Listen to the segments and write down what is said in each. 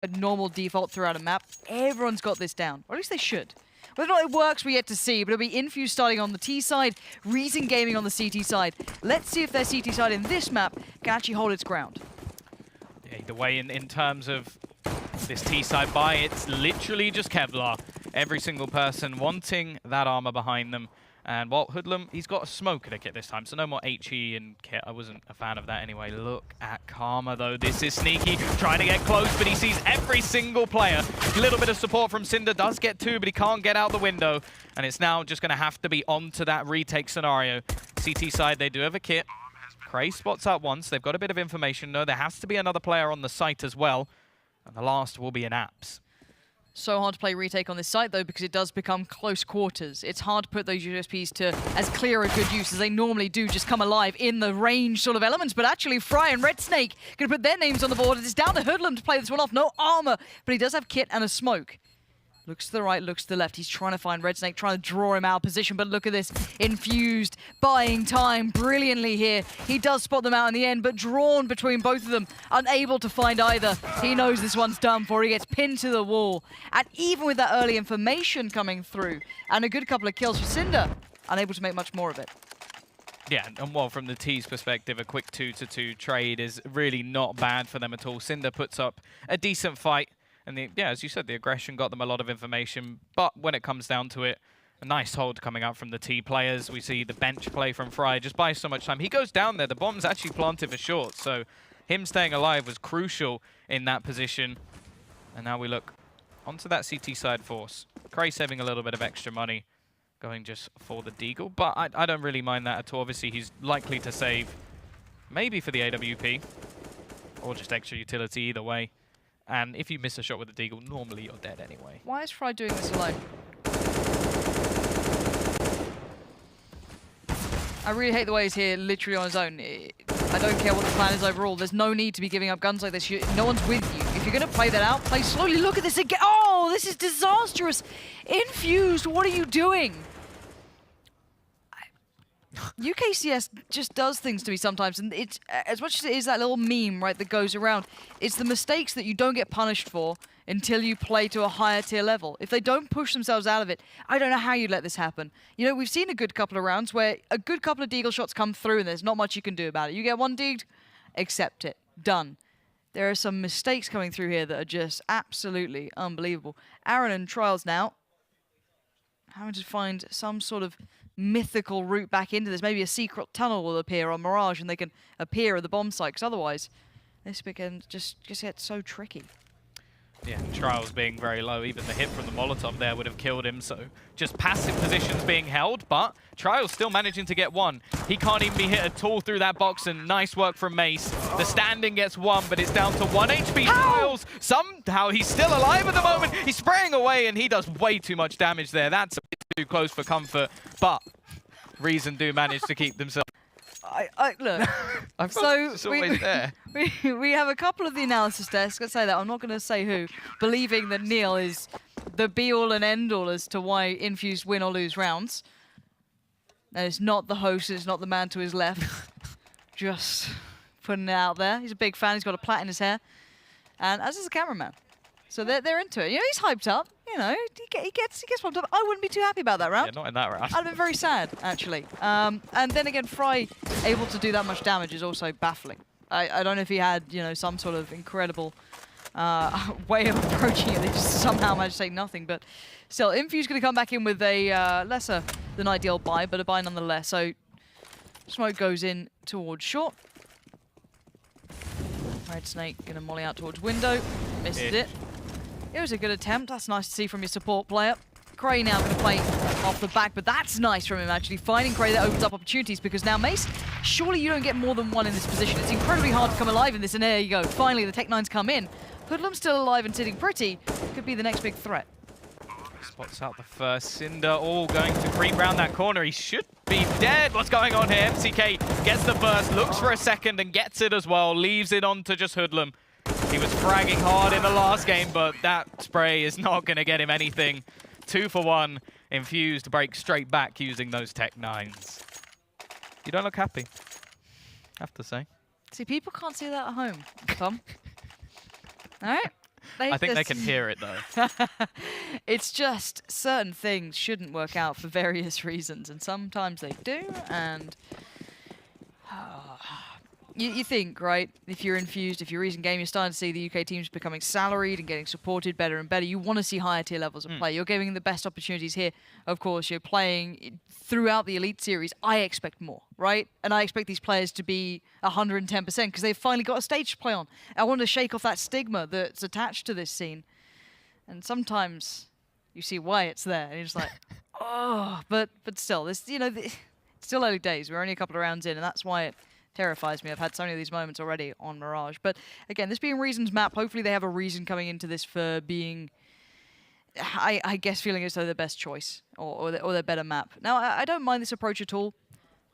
a normal default throughout a map. Everyone's got this down, or at least they should. Whether or not it works, we yet to see, but it'll be Infused starting on the T side, Reason Gaming on the CT side. Let's see if their CT side in this map can actually hold its ground. Yeah, either way, in terms of this T side buy, it's literally just Kevlar. Every single person wanting that armor behind them. And, well, Hoodlum, he's got a smoke in a kit this time, so no more HE and kit. I wasn't a fan of that anyway. Look at Karma, though. This is sneaky, trying to get close, but he sees every single player. A little bit of support from Cinder, does get two, but he can't get out the window. And it's now just going to have to be onto that retake scenario. CT side, they do have a kit. Cray spots out once. They've got a bit of information. No, there has to be another player on the site as well. And the last will be an Apps. So hard to play retake on this site, though, because it does become close quarters. It's hard to put those USPs to as clear a good use as they normally do, just come alive in the range sort of elements. But actually, Fry and Red Snake going to put their names on the board. It's down to Hoodlum to play this one off. No armor, but he does have kit and a smoke. Looks to the right, looks to the left. He's trying to find Red Snake, trying to draw him out of position. But look at this. Infused, buying time brilliantly here. He does spot them out in the end, but drawn between both of them. Unable to find either. He knows this one's done for. He gets pinned to the wall. And even with that early information coming through, and a good couple of kills for Cinder, unable to make much more of it. Yeah, and well, from the T's perspective, a quick 2-2 trade is really not bad for them at all. Cinder puts up a decent fight. And yeah, as you said, the aggression got them a lot of information. But when it comes down to it, a nice hold coming out from the T players. We see the bench play from Fry just buys so much time. He goes down there. The bomb's actually planted for short. So him staying alive was crucial in that position. And now we look onto that CT side force. Cray saving a little bit of extra money, going just for the Deagle. But I don't really mind that at all. Obviously, he's likely to save maybe for the AWP or just extra utility either way. And if you miss a shot with the Deagle, normally you're dead anyway. Why is Fry doing this alone? I really hate the way he's here literally on his own. I don't care what the plan is overall. There's no need to be giving up guns like this. No one's with you. If you're going to play that out, play slowly. Look at this again. Oh, this is disastrous. Infused, what are you doing? UKCS just does things to me sometimes, and it's as much as it is that little meme, right, that goes around, it's the mistakes that you don't get punished for until you play to a higher tier level. If they don't push themselves out of it, I don't know how you let this happen. You know, we've seen a good couple of rounds where a good couple of Deagle shots come through and there's not much you can do about it. You get one Deagled, accept it. Done. There are some mistakes coming through here that are just absolutely unbelievable. Aaron and Trials now having to find some sort of mythical route back into this. Maybe a secret tunnel will appear on Mirage and they can appear at the bomb site, because otherwise this can just get so tricky. Yeah, Trials being very low. Even the hit from the Molotov there would have killed him, so just passive positions being held, but Trials still managing to get one. He can't even be hit at all through that box, and nice work from Mace. The standing gets one, but it's down to 1 HP. Trials, somehow he's still alive at the moment. He's spraying away, and he does way too much damage there. That's a bit too close for comfort, but Reason do manage to keep themselves. Look, so we have a couple of the analysis desks, let's say that, I'm not going to say who, believing that Neil is the be-all and end-all as to why Infused win or lose rounds. And it's not the host, it's not the man to his left. Just putting it out there. He's a big fan, he's got a plait in his hair. And as is the cameraman. So they're into it. You know, he's hyped up. You know, he gets pumped up. I wouldn't be too happy about that round. Yeah, not in that round. I'd have been very sad, actually. And then again, Fry able to do that much damage is also baffling. I don't know if he had, you know, some sort of incredible way of approaching it. They just somehow managed to take nothing. But still, Infused going to come back in with a lesser than ideal buy, but a buy nonetheless. So smoke goes in towards short. Red Snake going to molly out towards window. Misses it. It was a good attempt. That's nice to see from your support player. Cray now going to play off the back, but that's nice from him, actually. Finding Cray that opens up opportunities, because now Mace, surely you don't get more than one in this position. It's incredibly hard to come alive in this, and there you go. Finally, the Tech-9's come in. Hoodlum's still alive and sitting pretty. Could be the next big threat. Spots out the first. Cinder all going to creep round that corner. He should be dead. What's going on here? MCK gets the first, looks for a second and gets it as well. Leaves it on to just Hoodlum. He was fragging hard in the last game, but that spray is not going to get him anything. 2 for 1. Infused breaks straight back using those Tech-9s. You don't look happy, I have to say. See, people can't see that at home, Tom. All right? I think they can hear it, though. It's just certain things shouldn't work out for various reasons, and sometimes they do, and you think, right, if you're Infused, if you're Reason Game, you're starting to see the UK teams becoming salaried and getting supported better and better. You want to see higher tier levels of play. You're giving the best opportunities here. Of course, you're playing throughout the Elite Series. I expect more, right? And I expect these players to be 110% because they've finally got a stage to play on. I want to shake off that stigma that's attached to this scene. And sometimes you see why it's there, and you're just like, oh, but still, this, you know, it's still early days. We're only a couple of rounds in, and that's why it terrifies me. I've had so many of these moments already on Mirage. But again, this being Reason's map, hopefully they have a reason coming into this for being, I guess, feeling as though their best choice or their better map. Now, I don't mind this approach at all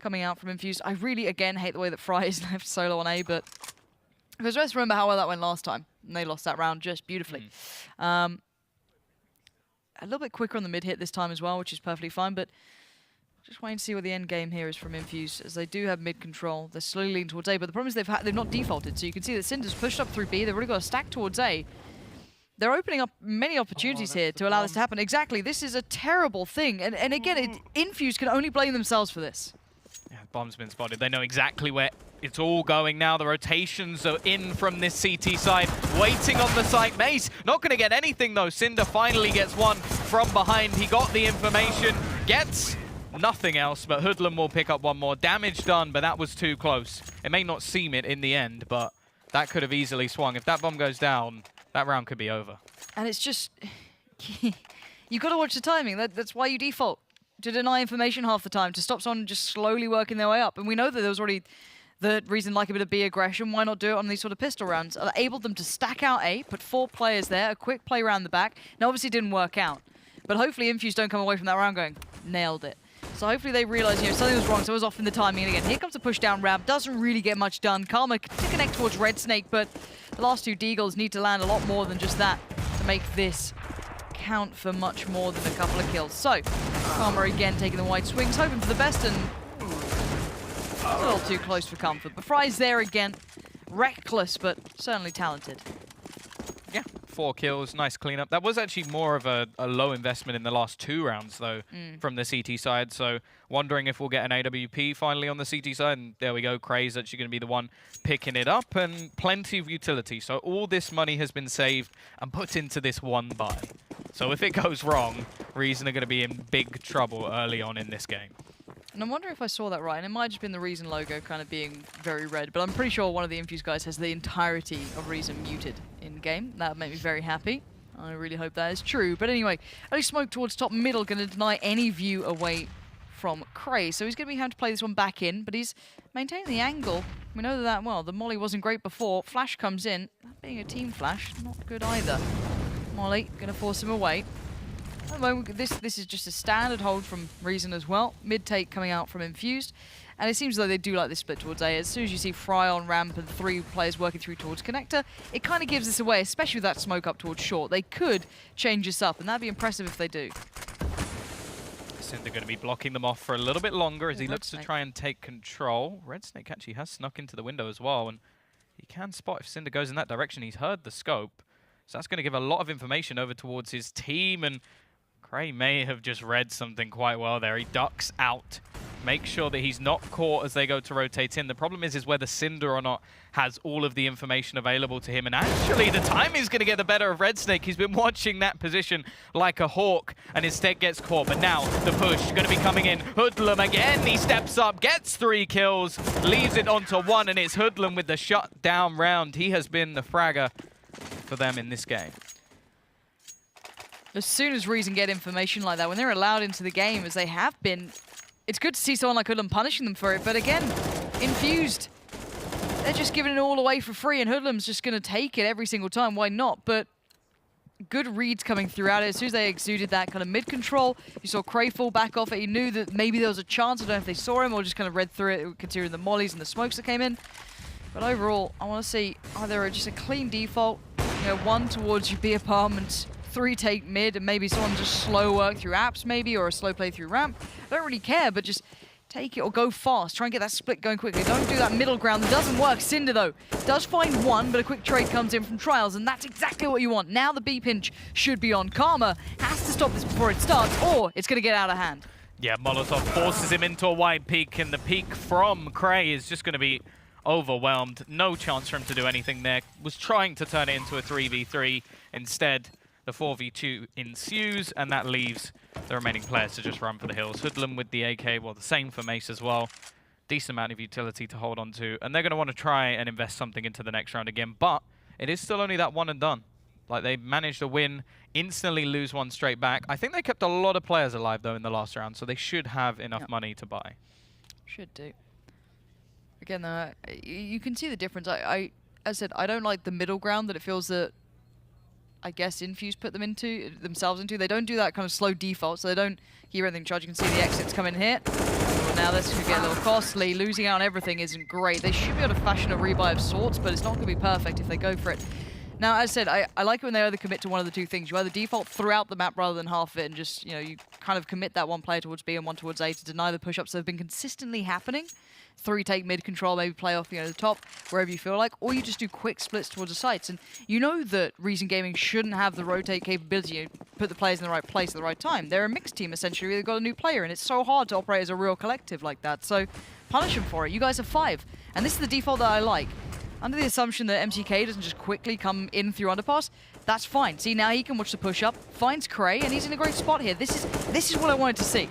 coming out from Infused. I really, again, hate the way that Fry is left solo on A, but because let's remember how well that went last time, and they lost that round just beautifully. A little bit quicker on the mid hit this time as well, which is perfectly fine, but just waiting to see what the end game here is from Infused, as they do have mid control. They're slowly leaning towards A, but the problem is they've not defaulted, so you can see that Cinder's pushed up through B. They've already got a stack towards A. They're opening up many opportunities here to allow this to happen. Exactly, this is a terrible thing, and again, Infused can only blame themselves for this. Yeah, bomb's been spotted. They know exactly where it's all going now. The rotations are in from this CT side, waiting on the site. Mace not going to get anything though. Cinder finally gets one from behind. He got the information, gets nothing else, but Hoodlum will pick up one more. Damage done, but that was too close. It may not seem it in the end, but that could have easily swung. If that bomb goes down, that round could be over. And it's just, you got to watch the timing. That's why you default to deny information half the time, to stop someone just slowly working their way up. And we know that there was already the Reason like a bit of B aggression. Why not do it on these sort of pistol rounds? Enabled them to stack out A, put 4 players there, a quick play around the back. Now, obviously, it didn't work out. But hopefully, Infused don't come away from that round going, nailed it. So hopefully they realize, you know, something was wrong, so it was off in the timing. And again, here comes a push down ramp. Doesn't really get much done. Karma to connect towards Red Snake, but the last 2 Deagles need to land a lot more than just that to make this count for much more than a couple of kills. So, Karma again taking the wide swings, hoping for the best, and a little too close for comfort. But Fry's there again. Reckless, but certainly talented. Yeah, 4 kills, nice cleanup. That was actually more of a low investment in the last 2 rounds, though, from the CT side. So wondering if we'll get an AWP finally on the CT side. And there we go, Craze actually going to be the one picking it up. And plenty of utility. So all this money has been saved and put into this one buy. So if it goes wrong, Reason are going to be in big trouble early on in this game. And I'm wondering if I saw that right, and it might have just been the Reason logo kind of being very red, but I'm pretty sure one of the Infused guys has the entirety of Reason muted in-game. That would make me very happy. I really hope that is true. But anyway, early smoke towards top middle, going to deny any view away from Craze. So he's going to be having to play this one back in, but he's maintaining the angle. We know that well. The Molly wasn't great before. Flash comes in. That being a team flash, not good either. Molly going to force him away. At the moment, this is just a standard hold from Reason as well. Mid-take coming out from Infused. And it seems as though they do like this split towards A. As soon as you see Fry on ramp and 3 players working through towards Connector, it kind of gives this away, especially with that smoke up towards short. They could change this up, and that'd be impressive if they do. Cinder going to be blocking them off for a little bit longer as he looks to try and take control. Red Snake actually has snuck into the window as well, and he can spot if Cinder goes in that direction. He's heard the scope, so that's going to give a lot of information over towards his team, and Cray may have just read something quite well there. He ducks out, makes sure that he's not caught as they go to rotate in. The problem is whether Cinder or not has all of the information available to him. And actually, the timing is going to get the better of Red Snake. He's been watching that position like a hawk and instead gets caught. But now the push going to be coming in. Hoodlum again. He steps up, gets 3 kills, leaves it onto 1, and it's Hoodlum with the shutdown round. He has been the fragger for them in this game. As soon as Reason get information like that, when they're allowed into the game, as they have been, it's good to see someone like Hoodlum punishing them for it. But again, Infused, they're just giving it all away for free, and Hoodlum's just going to take it every single time. Why not? But good reads coming throughout it. As soon as they exuded that kind of mid-control, you saw Cray fall back off it. He knew that maybe there was a chance. I don't know if they saw him or just kind of read through it, considering the mollies and the smokes that came in. But overall, I want to see either just a clean default, you know, 1 towards your B apartments, 3 take mid, and maybe someone just slow work through apps maybe, or a slow play through ramp. I don't really care, but just take it or go fast. Try and get that split going quickly. Don't do that middle ground. That doesn't work. Cinder, though, does find one, but a quick trade comes in from Trials, and that's exactly what you want. Now the B pinch should be on. Karma has to stop this before it starts, or it's going to get out of hand. Yeah, Molotov forces him into a wide peak, and the peak from Cray is just going to be overwhelmed. No chance for him to do anything there. Was trying to turn it into a 3v3. Instead, the 4v2 ensues, and that leaves the remaining players to just run for the hills. Hoodlum with the AK, well, the same for Mace as well. Decent amount of utility to hold on to, and they're going to want to try and invest something into the next round again, but it is still only that one and done. Like, they managed to win, instantly lose one straight back. I think they kept a lot of players alive, though, in the last round, so they should have enough money to buy. Should do. Again, you can see the difference. As I said, I don't like the middle ground that it feels that, I guess, Infused put themselves into. They don't do that kind of slow default, so they don't hear anything charge. You can see the exits come in here. Well, now this could get a little costly. Losing out on everything isn't great. They should be able to fashion a rebuy of sorts, but it's not going to be perfect if they go for it. Now, as I said, I like it when they either commit to one of the two things. You either default throughout the map rather than half of it, and just, you kind of commit that one player towards B and one towards A to deny the push-ups that have been consistently happening. 3 take mid control, maybe play off, the top, wherever you feel like, or you just do quick splits towards the sites. And you know that Reason Gaming shouldn't have the rotate capability to put the players in the right place at the right time. They're a mixed team, essentially. They've got a new player, and it's so hard to operate as a real collective like that. So punish them for it. You guys have 5. And this is the default that I like. Under the assumption that MCK doesn't just quickly come in through underpass, that's fine. See, now he can watch the push-up, finds Cray, and he's in a great spot here. This is what I wanted to see.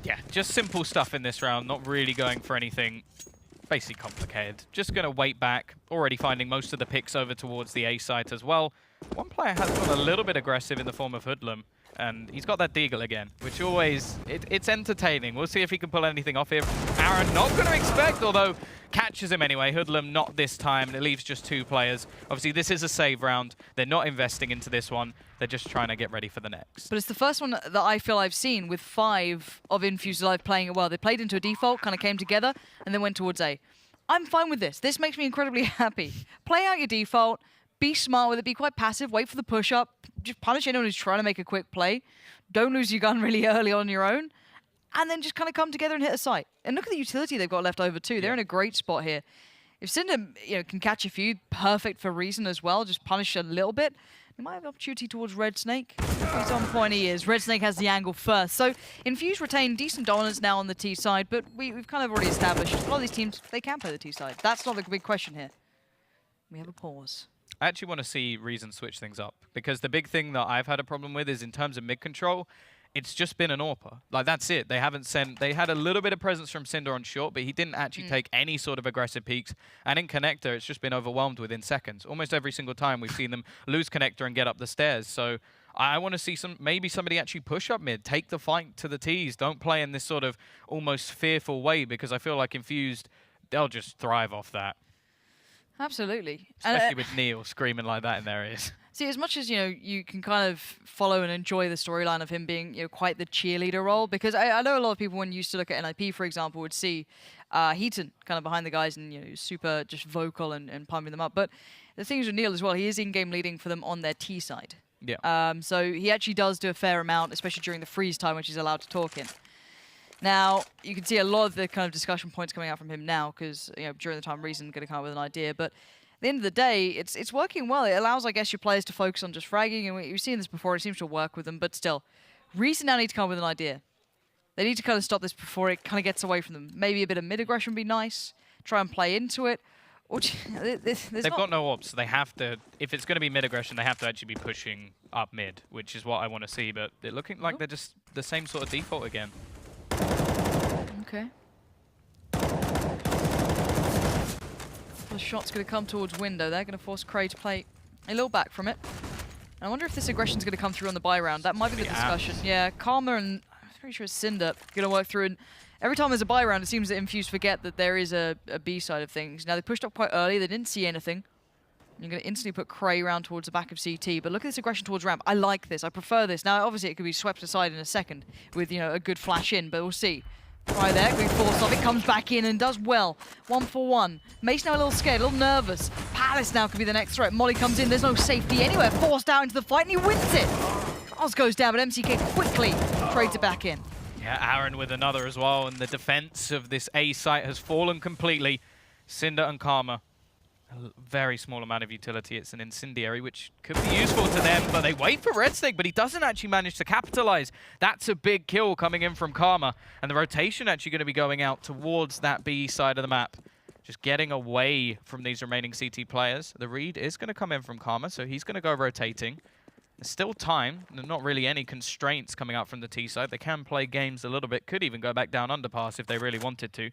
Yeah, just simple stuff in this round, not really going for anything basically complicated. Just going to wait back, already finding most of the picks over towards the A site as well. One player has got a little bit aggressive in the form of Hoodlum, and he's got that deagle again, which always, it's entertaining. We'll see if he can pull anything off here. Aaron not going to expect, although catches him anyway. Hoodlum not this time, and it leaves just 2 players. Obviously, this is a save round. They're not investing into this one. They're just trying to get ready for the next. But it's the first one that I feel I've seen with 5 of Infused Alive playing it well. They played into a default, kind of came together, and then went towards A. I'm fine with this. This makes me incredibly happy. Play out your default, be smart with it, be quite passive, wait for the push-up, just punish anyone who's trying to make a quick play. Don't lose your gun really early on your own, and then just kind of come together and hit a site. And look at the utility they've got left over too. Yeah. They're in a great spot here. If Cinder can catch a few, perfect for Reason as well, just punish a little bit. They might have opportunity towards Red Snake. He's on point, he is. Red Snake has the angle first. So Infused retain decent dominance now on the T side, but we've kind of already established a lot of these teams, they can play the T side. That's not the big question here. We have a pause. I actually want to see Reason switch things up, because the big thing that I've had a problem with is in terms of mid control, it's just been an AWPer. Like, that's it. They haven't sent... They had a little bit of presence from Cinder on short, but he didn't actually take any sort of aggressive peeks. And in connector, it's just been overwhelmed within seconds. Almost every single time we've seen them lose connector and get up the stairs. So I want to see maybe somebody actually push up mid, take the fight to the T's. Don't play in this sort of almost fearful way, because I feel like Infused, they'll just thrive off that. Absolutely. Especially with Neil screaming like that in their ears. See, as much as, you can kind of follow and enjoy the storyline of him being, quite the cheerleader role, because I know a lot of people, when you used to look at NIP, for example, would see Heaton kind of behind the guys and, super just vocal and pumping them up. But the thing is with Neil as well, he is in-game leading for them on their T side. Yeah. So he actually does do a fair amount, especially during the freeze time, which he's allowed to talk in. Now, you can see a lot of the kind of discussion points coming out from him now, because, during the time Reason going to come up with an idea, but at the end of the day, it's working well. It allows, I guess, your players to focus on just fragging, and we've seen this before. It seems to work with them, but still, Reason now need to come up with an idea. They need to kind of stop this before it kind of gets away from them. Maybe a bit of mid-aggression would be nice. Try and play into it. Or They've got no ops. They have to, if it's going to be mid-aggression, they have to actually be pushing up mid, which is what I want to see, but they're looking like they're just the same sort of default again. Okay. The shot's going to come towards window. They're going to force Cray to play a little back from it. And I wonder if this aggression's going to come through on the buy round. That might be the discussion. Yeah, Karma and I'm pretty sure it's Cinder going to work through. And every time there's a buy round, it seems that Infused forget that there is a B side of things. Now, they pushed up quite early. They didn't see anything. You're going to instantly put Cray around towards the back of CT. But look at this aggression towards ramp. I like this. I prefer this. Now, obviously, it could be swept aside in a second with, a good flash in, but we'll see. Try there, being forced off. It comes back in and does well. 1-for-1. Mace now a little scared, a little nervous. Palace now could be the next threat. Molly comes in. There's no safety anywhere. Forced out into the fight, and he wins it. Oz goes down, but MCK quickly trades it back in. Yeah, Aaron with another as well, and the defense of this A site has fallen completely. Cinder and Karma, a very small amount of utility. It's an incendiary, which could be useful to them, but they wait for Red Snake, but he doesn't actually manage to capitalize. That's a big kill coming in from Karma, and the rotation actually going to be going out towards that B side of the map. Just getting away from these remaining CT players. The read is going to come in from Karma, so he's going to go rotating. There's still time. There's not really any constraints coming out from the T side. They can play games a little bit. Could even go back down underpass if they really wanted to.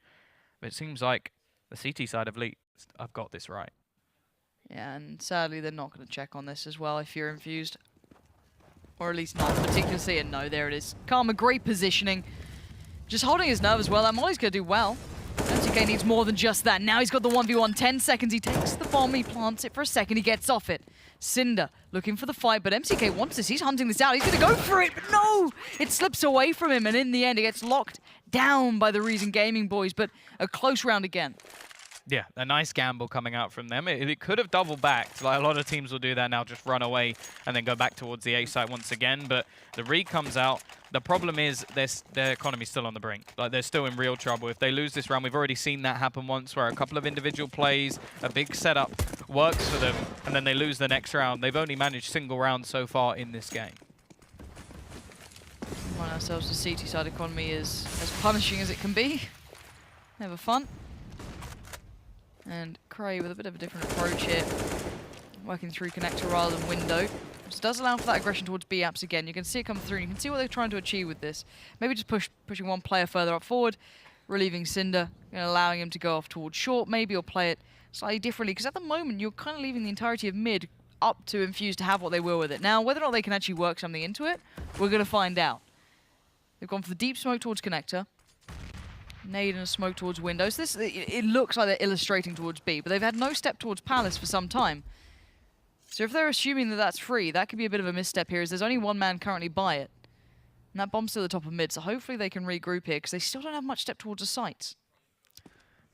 But it seems like the CT side of Elite, I've got this right. Yeah, and sadly they're not going to check on this as well if you're Infused. Or at least not particularly. And no, there it is. Karma, great positioning. Just holding his nerve as well. That Molly's going to do well. MCK needs more than just that. Now he's got the 1v1. 10 seconds. He takes the bomb. He plants it for a second. He gets off it. Cinder looking for the fight, but MCK wants this. He's hunting this out. He's going to go for it, but no! It slips away from him, and in the end, it gets locked down by the Reason Gaming boys, but a close round again. Yeah, a nice gamble coming out from them. It could have doubled back. Like a lot of teams will do that now, just run away and then go back towards the A site once again. But the read comes out. The problem is their economy's still on the brink. Like they're still in real trouble. If they lose this round, we've already seen that happen once where a couple of individual plays, a big setup works for them, and then they lose the next round. They've only managed single rounds so far in this game. Find ourselves the CT side economy is as punishing as it can be. Never fun. And Cray with a bit of a different approach here. Working through connector rather than window. Which does allow for that aggression towards B apps again. You can see it come through and you can see what they're trying to achieve with this. Maybe just pushing one player further up forward, relieving Cinder, and allowing him to go off towards short maybe, or play it slightly differently. Because at the moment you're kind of leaving the entirety of mid up to Infused to have what they will with it. Now whether or not they can actually work something into it, we're going to find out. They've gone for the deep smoke towards connector. Nade and a smoke towards windows. This it looks like they're illustrating towards B, but they've had no step towards Palace for some time. So if they're assuming that that's free, that could be a bit of a misstep here, as there's only one man currently by it. And that bomb's still at the top of mid, so hopefully they can regroup here, because they still don't have much step towards the sites.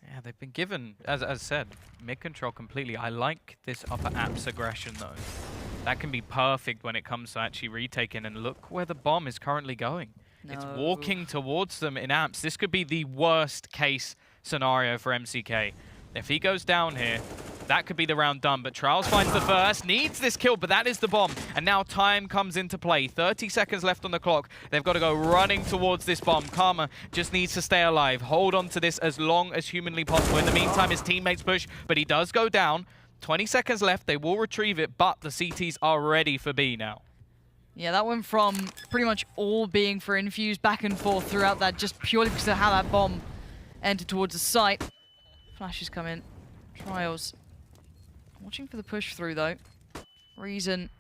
Yeah, they've been given, as said, mid control completely. I like this upper apps aggression, though. That can be perfect when it comes to actually retaking, and look where the bomb is currently going. No. It's walking towards them in amps. This could be the worst case scenario for MCK. If he goes down here, that could be the round done. But Trials finds the first, needs this kill, but that is the bomb. And now time comes into play. 30 seconds left on the clock. They've got to go running towards this bomb. Karma just needs to stay alive. Hold on to this as long as humanly possible. In the meantime, his teammates push, but he does go down. 20 seconds left. They will retrieve it, but the CTs are ready for B now. Yeah, that went from pretty much all being for Infused back and forth throughout that, just purely because of how that bomb entered towards the site. Flashes come in. Trials. Watching for the push through, though. Reason.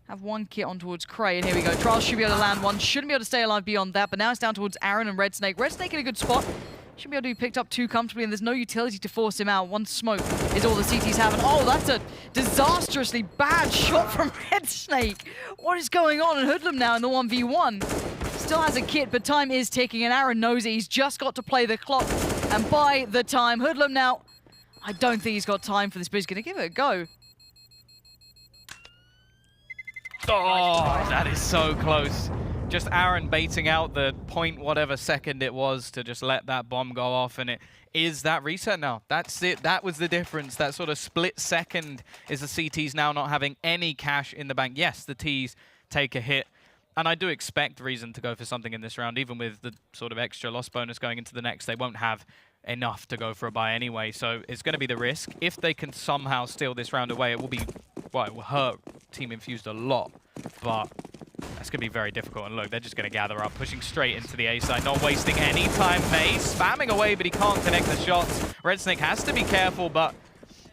Have one kit on towards Cray, and here we go. Trials should be able to land one. Shouldn't be able to stay alive beyond that, but now it's down towards Aaron and Red Snake. Red Snake in a good spot. Shouldn't be able to be picked up too comfortably, and there's no utility to force him out. One smoke is all the CTs have, and oh, that's a disastrously bad shot from Red Snake. What is going on? And Hoodlum now in the 1v1. Still has a kit, but time is ticking, and Aaron knows it. He's just got to play the clock, and by the time, Hoodlum now, I don't think he's got time for this, but he's going to give it a go. Oh, that is so close. Just Aaron baiting out the point whatever second it was to just let that bomb go off, and it is that reset now. That's it. That was the difference. That sort of split second is the CTs now not having any cash in the bank. Yes, the Ts take a hit, and I do expect Reason to go for something in this round, even with the sort of extra loss bonus going into the next. They won't have enough to go for a buy anyway, so it's going to be the risk. If they can somehow steal this round away, it will be, well, it will hurt Team Infused a lot, but that's going to be very difficult. And look, they're just going to gather up, pushing straight into the A side, not wasting any time. May spamming away, but he can't connect the shots. Red Snake has to be careful, but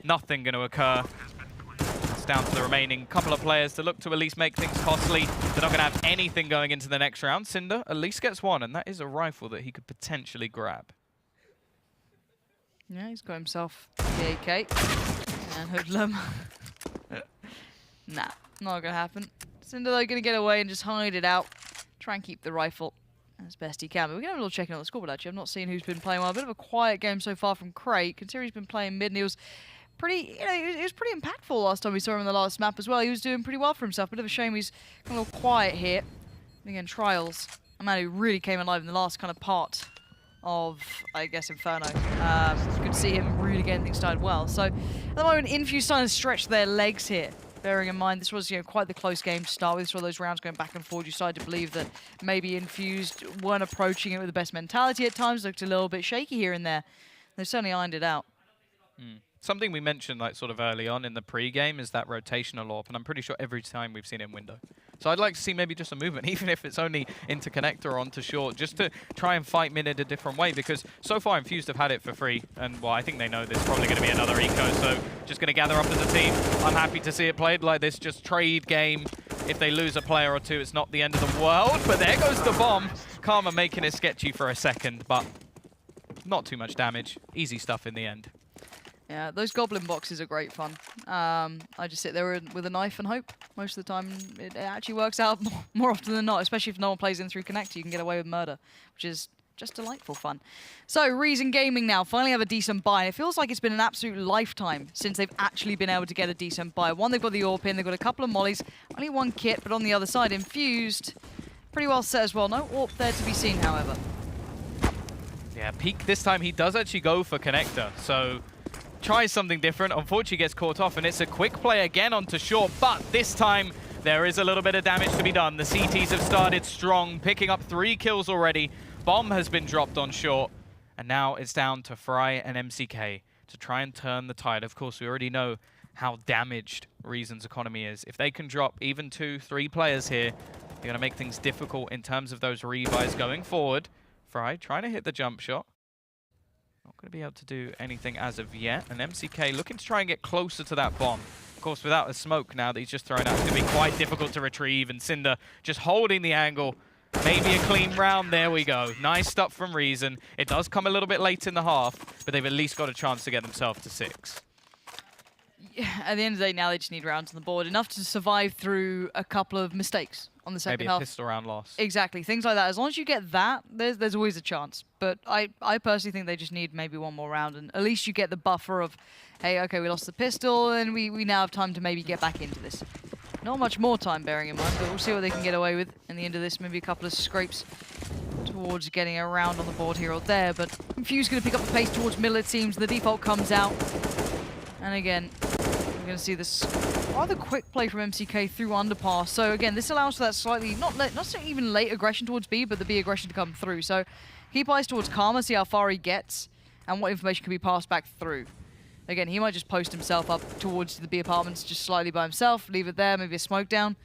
nothing going to occur. It's down to the remaining couple of players to look to at least make things costly. They're not going to have anything going into the next round. Cinder at least gets one, and that is a rifle that he could potentially grab. Yeah, he's got himself the AK. And Hoodlum. Nah, not going to happen. Cinder, though, going to get away and just hide it out. Try and keep the rifle as best he can. But we're going to have a little checking on the scoreboard, actually. I've not seen who's been playing well. A bit of a quiet game so far from Cray. Considering he's been playing mid, and he was pretty, he was pretty impactful last time we saw him in the last map as well. He was doing pretty well for himself. Bit of a shame he's a little quiet here. And again, Trials a man who really came alive in the last kind of part of, I guess, Inferno. It's good to see him really getting things started well. So at the moment, Infused starting to stretch their legs here. Bearing in mind, this was quite the close game to start with. This was those rounds going back and forth. You started to believe that maybe Infused weren't approaching it with the best mentality at times. Looked a little bit shaky here and there. They certainly ironed it out. Something we mentioned like sort of early on in the pre-game is that rotational AWP, and I'm pretty sure every time we've seen it in window. So I'd like to see maybe just a movement, even if it's only into connector or onto short, just to try and fight mid in a different way, because so far Infused have had it for free, and well, I think they know there's probably going to be another eco, so just going to gather up as a team. I'm happy to see it played like this, just trade game. If they lose a player or two, it's not the end of the world, but there goes the bomb. Karma making it sketchy for a second, but not too much damage. Easy stuff in the end. Yeah, those goblin boxes are great fun. I just sit there with a knife and hope. Most of the time, it actually works out more often than not, especially if no one plays in through connector. You can get away with murder, which is just delightful fun. So, Reason Gaming now finally have a decent buy. It feels like it's been an absolute lifetime since they've actually been able to get a decent buy. One, they've got the AWP in, they've got a couple of mollies, only one kit, but on the other side, Infused, pretty well set as well. No AWP there to be seen, however. Yeah, Peak this time, he does actually go for connector, so tries something different. Unfortunately gets caught off, and it's a quick play again onto short, but this time there is a little bit of damage to be done. The CTs have started strong, picking up 3 kills already. Bomb has been dropped on short, and now it's down to Fry and MCK to try and turn the tide. Of course, we already know how damaged Reason's economy is. If they can drop even 2-3 players here, they're going to make things difficult in terms of those rebuys going forward. Fry trying to hit the jump shot. Not going to be able to do anything as of yet. And MCK looking to try and get closer to that bomb. Of course, without a smoke now that he's just thrown out, it's going to be quite difficult to retrieve. And Cinder just holding the angle. Maybe a clean round. There we go. Nice stuff from Reason. It does come a little bit late in the half, but they've at least got a chance to get themselves to 6. Yeah, at the end of the day, now they just need rounds on the board. Enough to survive through a couple of mistakes on the second half. Maybe a pistol round loss. Exactly, things like that. As long as you get that, there's always a chance. But I personally think they just need maybe one more round, and at least you get the buffer of, hey, okay, we lost the pistol, and we now have time to maybe get back into this. Not much more time, bearing in mind, but we'll see what they can get away with in the end of this. Maybe a couple of scrapes towards getting a round on the board here or there, but Infused going to pick up the pace towards middle, it seems. The default comes out, and again, we're going to see this rather quick play from MCK through underpass. So again, this allows for that slightly, not even late aggression towards B, but the B aggression to come through. So keep eyes towards Karma, see how far he gets, and what information can be passed back through. Again, he might just post himself up towards the B apartments just slightly by himself, leave it there, maybe a smoke down.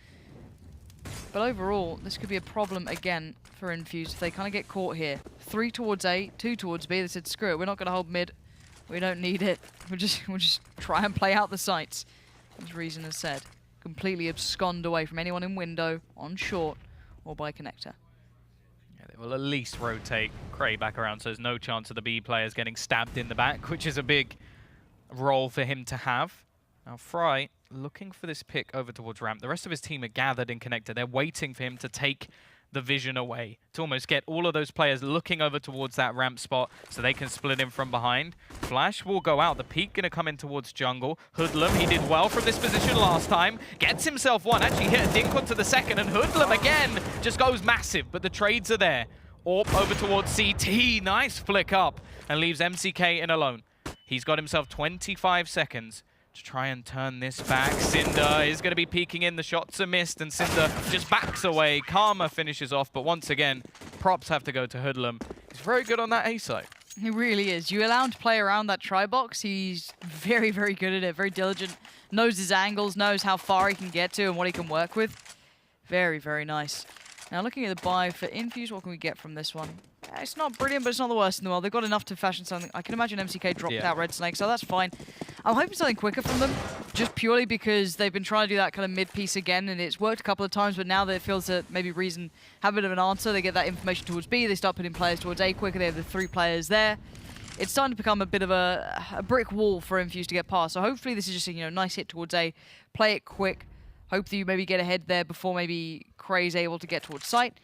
But overall, this could be a problem again for Infused if they kind of get caught here. 3 towards A, 2 towards B. They said, screw it, we're not going to hold mid. We don't need it. We'll just try and play out the sites. As Reason has said, completely abscond away from anyone in window, on short, or by connector. Yeah, they will at least rotate Cray back around, so there's no chance of the B players getting stabbed in the back, which is a big role for him to have. Now Fry looking for this pick over towards ramp. The rest of his team are gathered in connector. They're waiting for him to take the vision away, to almost get all of those players looking over towards that ramp spot so they can split in from behind. Flash will go out. The peak going to come in towards jungle. Hoodlum, he did well from this position last time. Gets himself one. Actually hit a dink onto the second, and Hoodlum again just goes massive, but the trades are there. AWP over towards CT. Nice flick up, and leaves MCK in alone. He's got himself 25 seconds to try and turn this back. Cinder is going to be peeking in. The shots are missed, and Cinder just backs away. Karma finishes off, but once again, props have to go to Hoodlum. He's very good on that A site. He really is. You allow him to play around that tri-box. He's very, very good at it. Very diligent. Knows his angles, knows how far he can get to and what he can work with. Very, very nice. Now, looking at the buy for Infused, what can we get from this one? It's not brilliant, but it's not the worst in the world. They've got enough to fashion something. I can imagine MCK dropped out Red Snake, so that's fine. I'm hoping something quicker from them, just purely because they've been trying to do that kind of mid-piece again, and it's worked a couple of times, but now that it feels that maybe Reason have a bit of an answer, they get that information towards B, they start putting players towards A quicker, they have the 3 players there. It's starting to become a bit of a brick wall for Infused to get past, so hopefully this is just a nice hit towards A, play it quick, hope that you maybe get ahead there before maybe Cray's able to get towards site.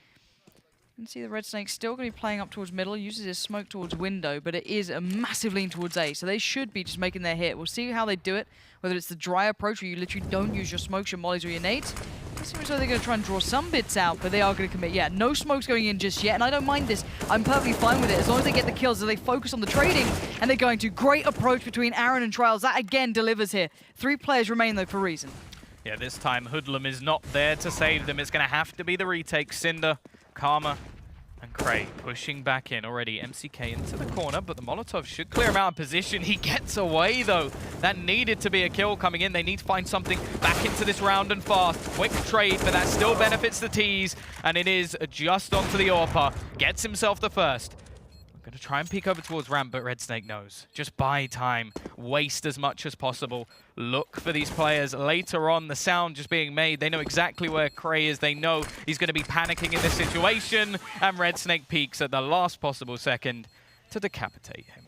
You can see the Red Snake still going to be playing up towards middle, uses his smoke towards window, but it is a massive lean towards A, so they should be just making their hit. We'll see how they do it, whether it's the dry approach where you literally don't use your smokes, your mollies, or your nades, It seems as though they're going to try and draw some bits out, but they are going to commit. Yeah, no smoke's going in just yet, and I don't mind this. I'm perfectly fine with it as long as they get the kills, as they focus on the trading, and they're going to. Great approach between Aaron and Trials. That, again, delivers here. 3 players remain, though, for Reason. Yeah, this time Hoodlum is not there to save them. It's going to have to be the retake. Cinder, Karma, and Cray pushing back in already. MCK into the corner, but the Molotov should clear him out of position. He gets away, though. That needed to be a kill coming in. They need to find something back into this round and fast. Quick trade, but that still benefits the T's, and it is just onto the AWPer. Gets himself the first. I'm going to try and peek over towards ramp, but Red Snake knows. Just buy time. Waste as much as possible. Look for these players later on. The sound just being made. They know exactly where Cray is. They know he's going to be panicking in this situation. And Red Snake peeks at the last possible second to decapitate him.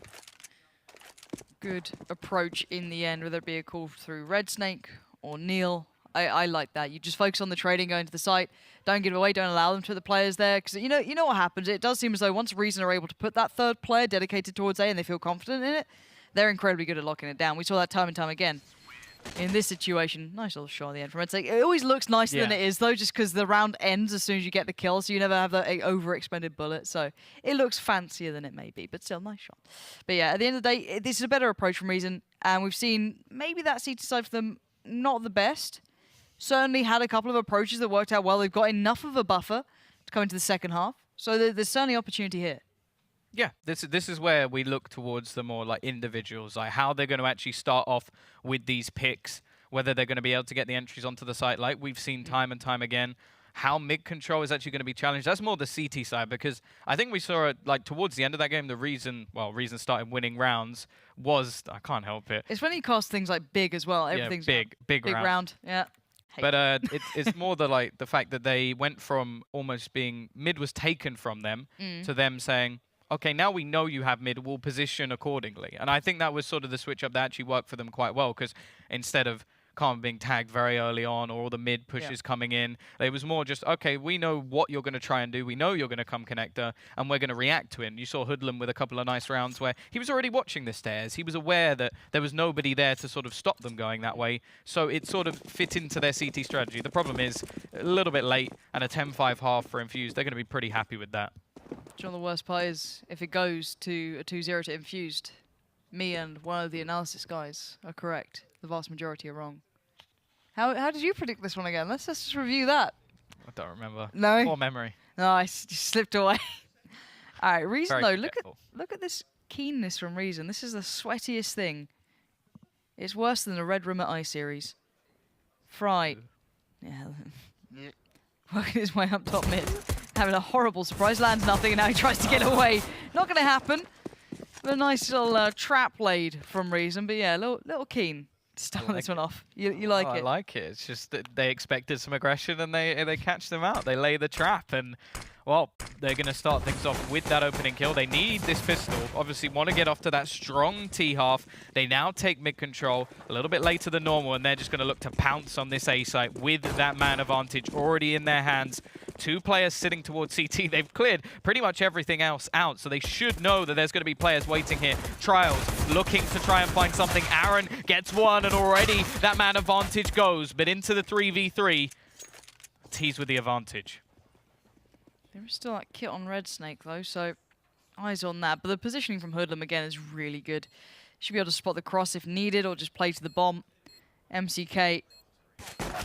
Good approach in the end, whether it be a call through Red Snake or Neil. I like that. You just focus on the trading, going to the site. Don't give it away. Don't allow them to the players there. Because you know what happens. It does seem as though once Reason are able to put that third player dedicated towards A and they feel confident in it, they're incredibly good at locking it down. We saw that time and time again. In this situation, nice little shot at the end from Red Snake. It always looks nicer than it is, though, just because the round ends as soon as you get the kill, so you never have that overexpended bullet. So it looks fancier than it may be, but still, nice shot. But yeah, at the end of the day, this is a better approach from Reason, and we've seen maybe that CT side for them not the best. Certainly had a couple of approaches that worked out well. They've got enough of a buffer to come into the second half, so there's certainly opportunity here. Yeah, this is where we look towards the more like individuals, like how they're going to actually start off with these picks, whether they're going to be able to get the entries onto the site like we've seen time and time again. How mid control is actually going to be challenged. That's more the CT side, because I think we saw it like towards the end of that game, the reason started winning rounds was, I can't help it. It's when he casts things like big as well. Everything's big round. Yeah. But it's more the fact that they went from almost being mid was taken from them to them saying, okay, now we know you have mid, we'll position accordingly. And I think that was sort of the switch up that actually worked for them quite well, because instead of Karma being tagged very early on or all the mid pushes coming in, it was more just, okay, we know what you're going to try and do. We know you're going to come connector, and we're going to react to it. And you saw Hoodlum with a couple of nice rounds where he was already watching the stairs. He was aware that there was nobody there to sort of stop them going that way. So it sort of fit into their CT strategy. The problem is a little bit late and a 10-5 half for Infused. They're going to be pretty happy with that. John, the worst part is if it goes to a 2-0 to Infused, me and one of the analysis guys are correct. The vast majority are wrong. How did you predict this one again? Let's just review that. I don't remember. No? Poor memory. Nice. Just slipped away. All right, Reason, Very though. careful. Look at this keenness from Reason. This is the sweatiest thing. It's worse than the Red Room at I-Series. Fright. Yeah. Working his way up top mid. Having a horrible surprise. Lands nothing, and now he tries to get away. Not going to happen. But a nice little trap laid from Reason. But yeah, little keen. Start this one off. You like it? I like it. It's just that they expected some aggression and they catch them out. They lay the trap, and well, they're going to start things off with that opening kill. They need this pistol. Obviously want to get off to that strong T-half. They now take mid control a little bit later than normal, and they're just going to look to pounce on this A site with that man advantage already in their hands. 2 players sitting towards CT. They've cleared pretty much everything else out, so they should know that there's going to be players waiting here. Trials looking to try and find something. Aaron gets one, and already that man advantage goes, but into the 3v3. T's with the advantage. There is still that kit on Red Snake, though, so eyes on that. But the positioning from Hoodlum, again, is really good. Should be able to spot the cross if needed, or just play to the bomb. MCK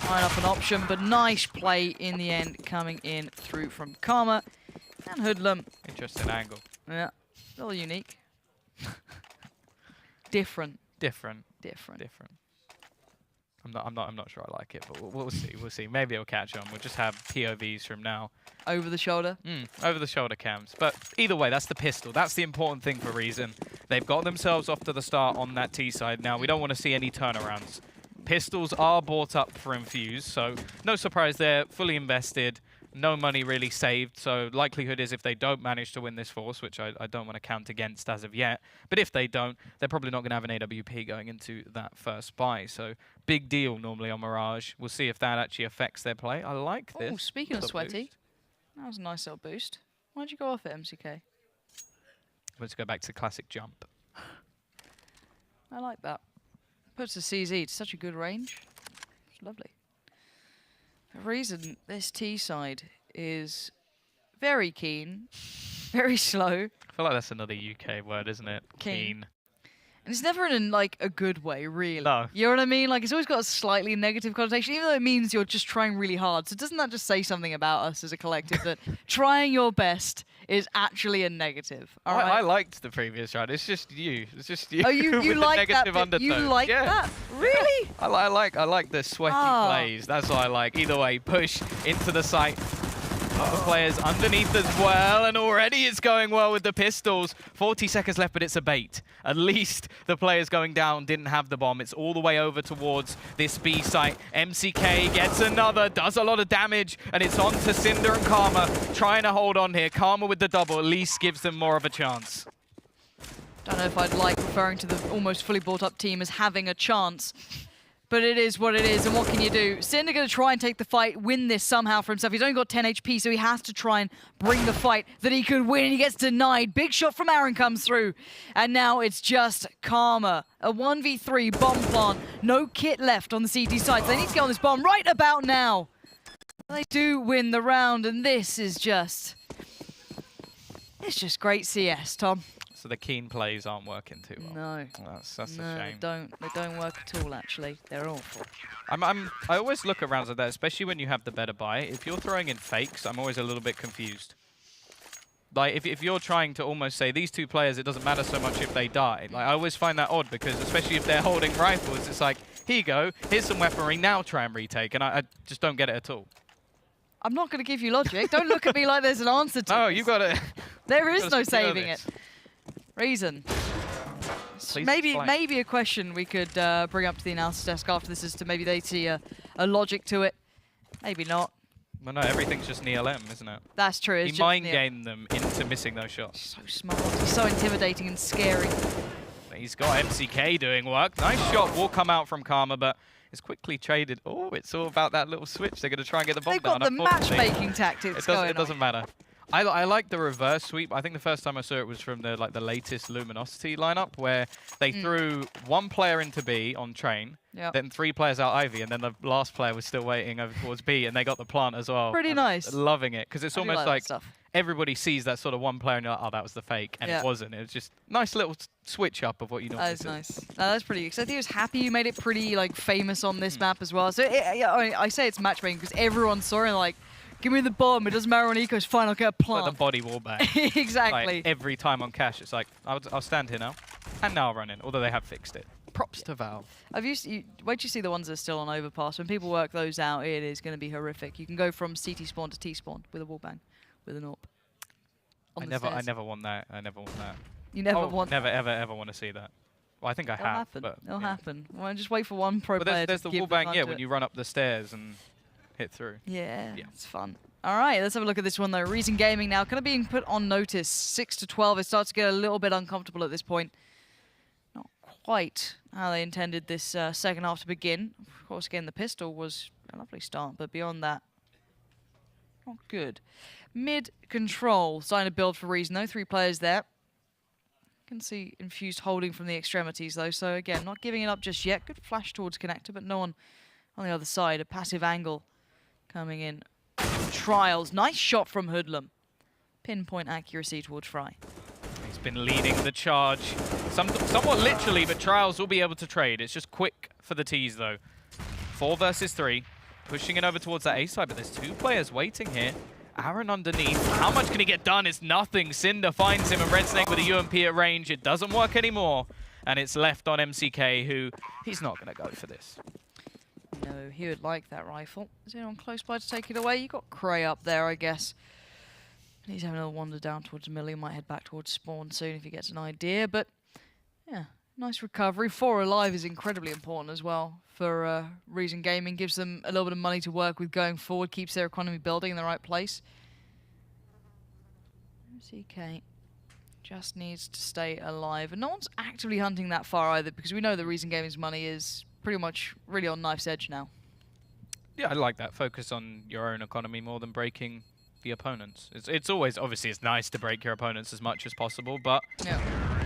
line up an option, but nice play in the end, coming in through from Karma. And Hoodlum. Interesting angle. Yeah, a little unique. Different. I'm not sure I like it, but we'll see. We'll see. Maybe it'll catch on. We'll just have POVs from now. Over the shoulder? Over the shoulder cams. But either way, that's the pistol. That's the important thing for Reason. They've got themselves off to the start on that T side. Now, we don't want to see any turnarounds. Pistols are bought up for Infused, so no surprise there. Fully invested. No money really saved, so likelihood is if they don't manage to win this force, which I don't want to count against as of yet, but if they don't, they're probably not going to have an AWP going into that first buy. So big deal normally on Mirage. We'll see if that actually affects their play. I like this. Oh, speaking of sweaty, boost. That was a nice little boost. Why'd you go off it, MCK? Let's go back to classic jump. I like that. Puts the CZ to such a good range. It's lovely. reason, this T side is very keen, very slow. I feel like that's another UK word, isn't it? Keen. And it's never in like a good way, really. No. You know what I mean? Like it's always got a slightly negative connotation, even though it means you're just trying really hard. So doesn't that just say something about us as a collective that trying your best is actually a negative? All right? I liked the previous round. It's just you. It's just you. Oh, you with like the that? negative undertone. You like that? Really? I like the sweaty plays. That's what I like. Either way, push into the site. The players underneath as well, and already it's going well with the pistols. 40 seconds left, but it's a bait. At least the players going down didn't have the bomb. It's all the way over towards this B site. MCK gets another, does a lot of damage, and it's on to Cinder and Karma, trying to hold on here. Karma with the double at least gives them more of a chance. Don't know if I'd like referring to the almost fully bought up team as having a chance. But it is what it is, and what can you do? Cinder going to try and take the fight, win this somehow for himself. He's only got 10 HP, so he has to try and bring the fight that he could win, and he gets denied. Big shot from Aaron comes through, and now it's just Karma. A 1v3 bomb plant. No kit left on the CT side, so they need to get on this bomb right about now. They do win the round, and this is just... It's just great CS, Tom. So the keen plays aren't working too well. No. That's a No, shame. they don't work at all, actually. They're awful. I always look at rounds like that, especially when you have the better buy. If you're throwing in fakes, I'm always a little bit confused. Like, if you're trying to almost say, these two players, it doesn't matter so much if they die. Like, I always find that odd, because especially if they're holding rifles, it's like, here you go, here's some weaponry, now try and retake. And I just don't get it at all. I'm not going to give you logic. Don't look at me like there's an answer to No, this. you got it. There is no saving it. Reason. Please Maybe explain. a question we could bring up to the analysis desk after this is to maybe they see a logic to it. Maybe not. Well, no, everything's just an ELM, isn't it? That's true. It's He just mind gamed them into missing those shots. So smart. He's so intimidating and scary. He's got MCK doing work. Nice shot will come out from Karma, but it's quickly traded. Oh, it's all about that little switch. They're going to try and get the bomb They've down. got the matchmaking tactics going It doesn't matter. I like the reverse sweep. I think the first time I saw it was from the latest Luminosity lineup, where they threw one player into B on train, then 3 players out Ivy, and then the last player was still waiting over towards B, and they got the plant as well. Pretty nice. Loving it, because it's almost like stuff. everybody sees that sort of one player and you're like, oh, that was the fake, and it wasn't. It was just nice little switch up of what you normally see. That is nice. No, that's pretty good. So I think he was happy you made it pretty like famous on this map as well. So I say it's matchmaking because everyone saw it and like, give me the bomb. It doesn't matter on eco's fine. I'll get a plant. Like the body wall back. Exactly. Like every time on cash, it's like, I'll stand here now. And now I'll run in, although they have fixed it. Props to Valve. Wait till you see the ones that are still on overpass. When people work those out, it is going to be horrific. You can go from CT spawn to T spawn with a wallbang, with an AWP. I never want that. I never want that. You never want Never, ever want to see that. Well, I think I have. But It'll happen. Well, just wait for one pro but player there's to the give wallbang, time yeah, to when it. you run up the stairs and hit through. Yeah, it's fun. All right, let's have a look at this one, though. Reason Gaming now kind of being put on notice. 6-12. It starts to get a little bit uncomfortable at this point. Not quite how they intended this second half to begin. Of course, again, the pistol was a lovely start, but beyond that, not good. Mid control, starting to build for Reason, though. 3 players there. Can see Infused holding from the extremities, though. So, again, not giving it up just yet. Good flash towards connector, but no one on the other side. A passive angle coming in. Trials. Nice shot from Hoodlum. Pinpoint accuracy towards Fry. He's been leading the charge. Somewhat literally, but Trials will be able to trade. It's just quick for the T's, though. 4 versus 3. Pushing it over towards that A side, but there's 2 players waiting here. Aaron underneath. How much can he get done? It's nothing. Cinder finds him, and Red Snake with a UMP at range. It doesn't work anymore. And it's left on MCK, who he's not going to go for this. No, he would like that rifle. Is anyone close by to take it away? You got Cray up there, I guess. He's having a wander down towards Millie. Might head back towards spawn soon if he gets an idea. But yeah, nice recovery. 4 alive is incredibly important as well for Reason Gaming. Gives them a little bit of money to work with going forward. Keeps their economy building in the right place. CK just needs to stay alive. And no one's actively hunting that far either, because we know that Reason Gaming's money is pretty much really on knife's edge now. Yeah, I like that. Focus on your own economy more than breaking the opponents. It's always, obviously, it's nice to break your opponents as much as possible, but Yeah.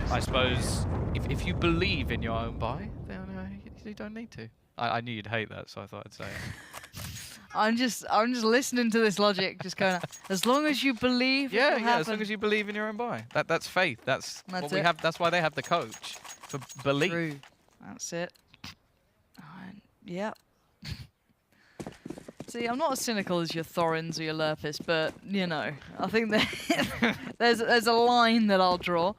I suppose if you believe in your own buy, then you don't need to. I knew you'd hate that, so I thought I'd say it. I'm just listening to this logic, just going, as long as you believe, Yeah, it'll yeah. happen. As long as you believe in your own buy, that's faith. That's what That's we it. have. That's why they have the coach for belief. True. That's it. Yep. See, I'm not as cynical as your Thorins or your Lurpus, but, you know, I think that there's a line that I'll draw.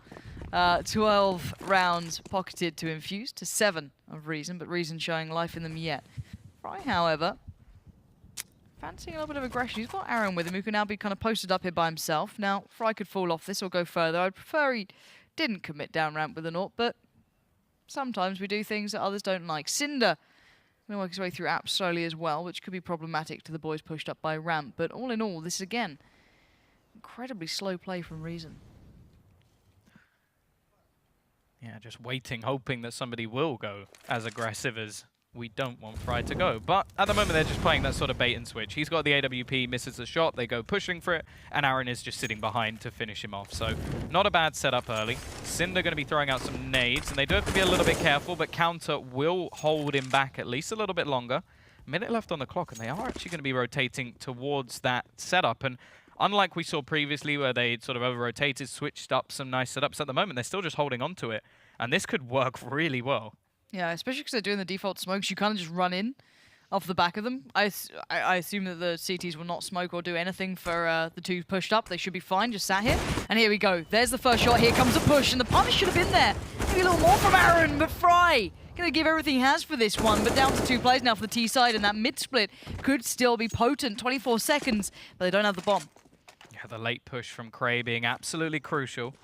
12 rounds pocketed to Infused, to 7 of Reason, but Reason showing life in them yet. Fry, however, fancying a little bit of aggression. He's got Aaron with him, who can now be kind of posted up here by himself. Now, Fry could fall off this or go further. I'd prefer he didn't commit down ramp with a naught, but sometimes we do things that others don't like. Cinder going to work his way through apps slowly as well, which could be problematic to the boys pushed up by ramp. But all in all, this is, again, incredibly slow play from Reason. Yeah, just waiting, hoping that somebody will go as aggressive as we don't want Fry to go. But at the moment, they're just playing that sort of bait and switch. He's got the AWP, misses the shot, they go pushing for it, and Aaron is just sitting behind to finish him off. So not a bad setup early. Cinder going to be throwing out some nades, and they do have to be a little bit careful, but Counter will hold him back at least a little bit longer. Minute left on the clock, and they are actually going to be rotating towards that setup. And unlike we saw previously where they sort of over-rotated, switched up some nice setups, at the moment they're still just holding on to it. And this could work really well. Yeah, especially because they're doing the default smokes. You kind of just run in off the back of them. I assume that the CTs will not smoke or do anything for the two pushed up. They should be fine, just sat here. And here we go. There's the first shot. Here comes the push. And the punish should have been there. Maybe a little more from Aaron, but Fry going to give everything he has for this one. But down to 2 plays now for the T side. And that mid-split could still be potent. 24 seconds, but they don't have the bomb. Yeah, the late push from Cray being absolutely crucial.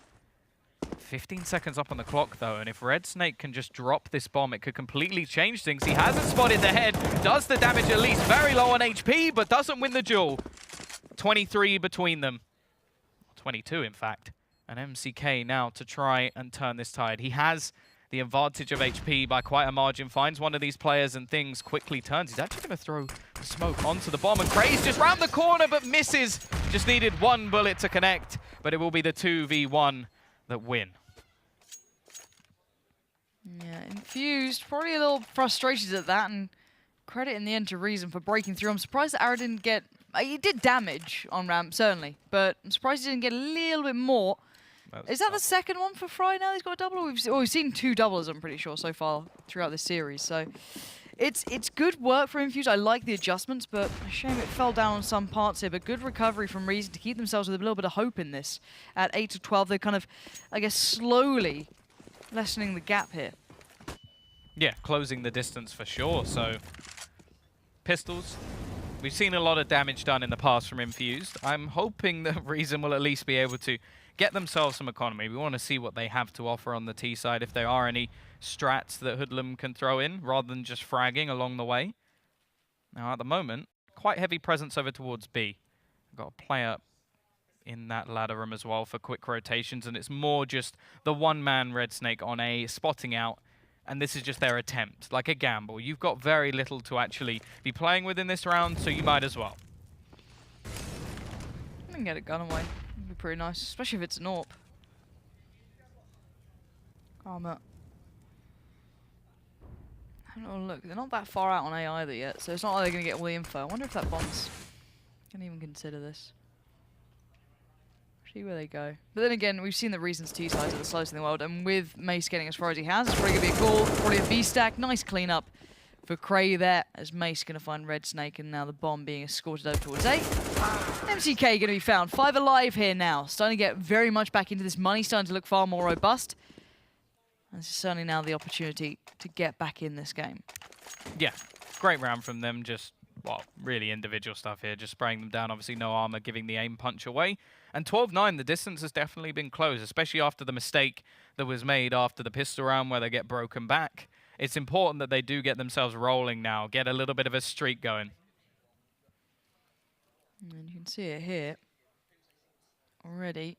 15 seconds up on the clock, though, and if Red Snake can just drop this bomb, it could completely change things. He hasn't spotted the head, does the damage at least, very low on HP, but doesn't win the duel. 23 between them. 22, in fact. And MCK now to try and turn this tide. He has the advantage of HP by quite a margin, finds one of these players and things quickly turns. He's actually going to throw the smoke onto the bomb, and Cray's just round the corner, but misses. Just needed one bullet to connect, but it will be the 2v1 that win. Yeah, Infused, probably a little frustrated at that, and credit in the end to Reason for breaking through. I'm surprised that Aaron didn't get... he did damage on ramp, certainly, but I'm surprised he didn't get a little bit more. Is that the second one for Fry now? He's got a double? We've seen 2 doubles, I'm pretty sure, so far throughout this series, so... It's good work for Infused. I like the adjustments, but a shame it fell down on some parts here. But good recovery from Reason to keep themselves with a little bit of hope in this. At 8 to 12, they're kind of, I guess, slowly lessening the gap here. Yeah, closing the distance for sure. So, pistols. We've seen a lot of damage done in the past from Infused. I'm hoping that Reason will at least be able to get themselves some economy. We want to see what they have to offer on the T side, if there are any strats that Hoodlum can throw in, rather than just fragging along the way. Now, at the moment, quite heavy presence over towards B. Got a player in that ladder room as well for quick rotations, and it's more just the one-man Red Snake on A, spotting out, and this is just their attempt, like a gamble. You've got very little to actually be playing with in this round, so you might as well. I can get a gun away. It'd be pretty nice, especially if it's an AWP. Calm up. Oh, look, they're not that far out on A either yet, so it's not like they're going to get all the info. I wonder if that bomb's... Can even consider this. See where they go. But then again, we've seen the Reason's T sides are the slowest in the world, and with Mace getting as far as he has, it's probably going to be a call, probably a B-stack. Nice cleanup for Cray there, as Mace going to find Red Snake, and now the bomb being escorted over towards A. MCK going to be found. 5 alive here now. Starting to get very much back into this money, starting to look far more robust. And this is certainly now the opportunity to get back in this game. Yeah, great round from them. Just, well, really individual stuff here. Just spraying them down. Obviously, no armor, giving the aim punch away. And 12-9, the distance has definitely been closed, especially after the mistake that was made after the pistol round where they get broken back. It's important that they do get themselves rolling now, get a little bit of a streak going. And you can see it here already.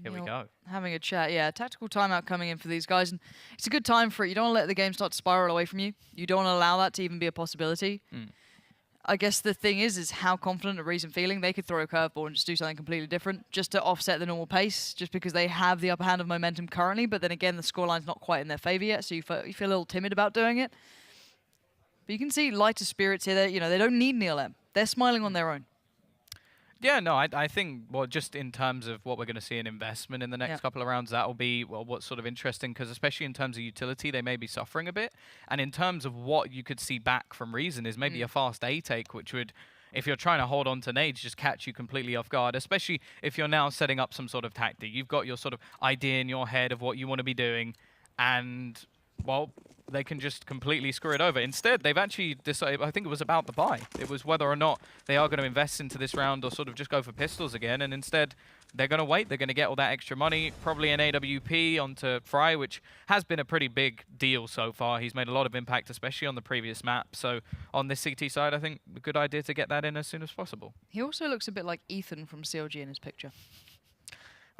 Here we go. Having a chat, yeah. Tactical timeout coming in for these guys. And it's a good time for it. You don't want to let the game start to spiral away from you. You don't want to allow that to even be a possibility. I guess the thing is how confident a Reason feeling. They could throw a curveball and just do something completely different just to offset the normal pace, just because they have the upper hand of momentum currently. But then again, the scoreline's not quite in their favor yet, so you feel a little timid about doing it. But you can see lighter spirits here. You know, they don't need Neil M. They're smiling on their own. Yeah, no, I think, well, just in terms of what we're going to see in investment in the next couple of rounds, that will be, well, what's sort of interesting, because especially in terms of utility, they may be suffering a bit. And in terms of what you could see back from Reason is maybe a fast A take, which would, if you're trying to hold on to nades, just catch you completely off guard, especially if you're now setting up some sort of tactic. You've got your sort of idea in your head of what you want to be doing, and, well, they can just completely screw it over. Instead, they've actually decided, I think it was about the buy. It was whether or not they are going to invest into this round or sort of just go for pistols again, and instead, they're going to wait. They're going to get all that extra money, probably an AWP onto Fry, which has been a pretty big deal so far. He's made a lot of impact, especially on the previous map. So on this CT side, I think a good idea to get that in as soon as possible. He also looks a bit like Ethan from CLG in his picture.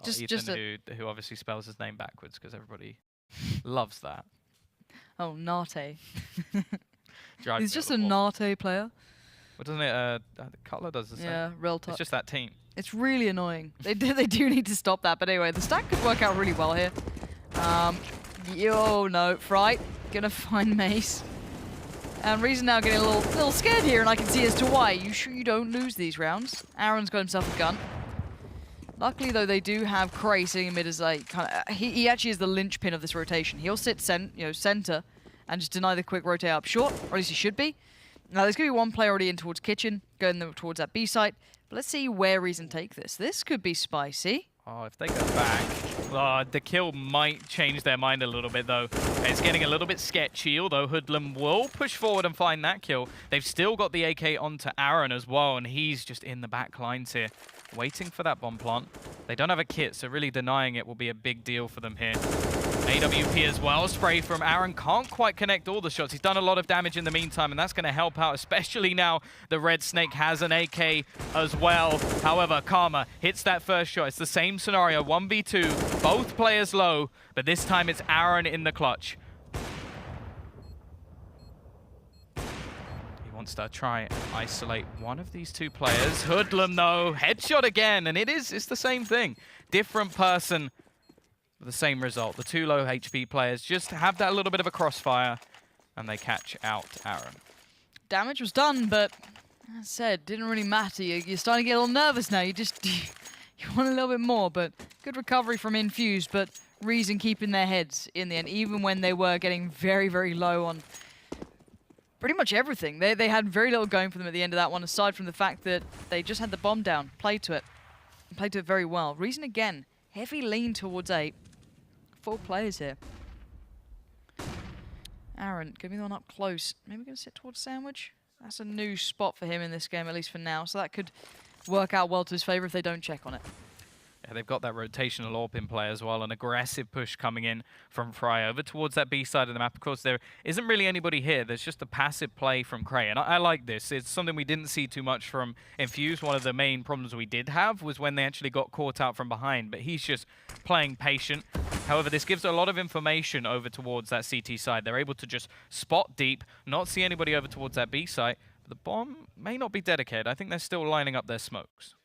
Oh, Ethan, who obviously spells his name backwards because everybody loves that. Oh, Nate. He's just a Nate player. Well, doesn't it? Cutler does the same. Yeah, real tough. It's just that team. It's really annoying. They do need to stop that. But anyway, the stack could work out really well here. Oh no, Fright gonna find Mace. And Reason now getting a little scared here, and I can see as to why. You sure you don't lose these rounds? Aaron's got himself a gun. Luckily, though, they do have Cray sitting in mid as a kind of... He actually is the linchpin of this rotation. He'll sit center and just deny the quick rotate up short, or at least he should be. Now, there's going to be one player already in towards Kitchen, going towards that B site. But let's see where Reason take this. This could be spicy. Oh, if they go back, the kill might change their mind a little bit, though. It's getting a little bit sketchy, although Hoodlum will push forward and find that kill. They've still got the AK onto Aaron as well, and he's just in the back lines here, waiting for that bomb plant. They don't have a kit, so really denying it will be a big deal for them here. AWP as well, spray from Aaron, can't quite connect all the shots. He's done a lot of damage in the meantime, and that's going to help out, especially now the Red Snake has an AK as well. However, Karma hits that first shot. It's the same scenario, 1v2, both players low, but this time it's Aaron in the clutch. He wants to try and isolate one of these two players. Hoodlum, though, headshot again, and it's the same thing. Different person, the same result. The two low HP players just have that little bit of a crossfire, and they catch out Aaron. Damage was done, but as I said, didn't really matter. You're starting to get a little nervous now. You want a little bit more, but good recovery from Infused, but Reason keeping their heads in the end, even when they were getting very, very low on pretty much everything. They had very little going for them at the end of that one, aside from the fact that they just had the bomb down, played to it very well. Reason again, heavy lean towards 8. 4 players here. Aaron, give me the one up close. Maybe going to sit towards Sandwich. That's a new spot for him in this game, at least for now. So that could work out well to his favor if they don't check on it. Yeah, they've got that rotational AWP in play as well. An aggressive push coming in from Fry over towards that B side of the map. Of course, there isn't really anybody here. There's just a passive play from Cray. And I like this. It's something we didn't see too much from Infused. One of the main problems we did have was when they actually got caught out from behind. But he's just playing patient. However, this gives a lot of information over towards that CT side. They're able to just spot deep, not see anybody over towards that B site. But the bomb may not be dedicated. I think they're still lining up their smokes.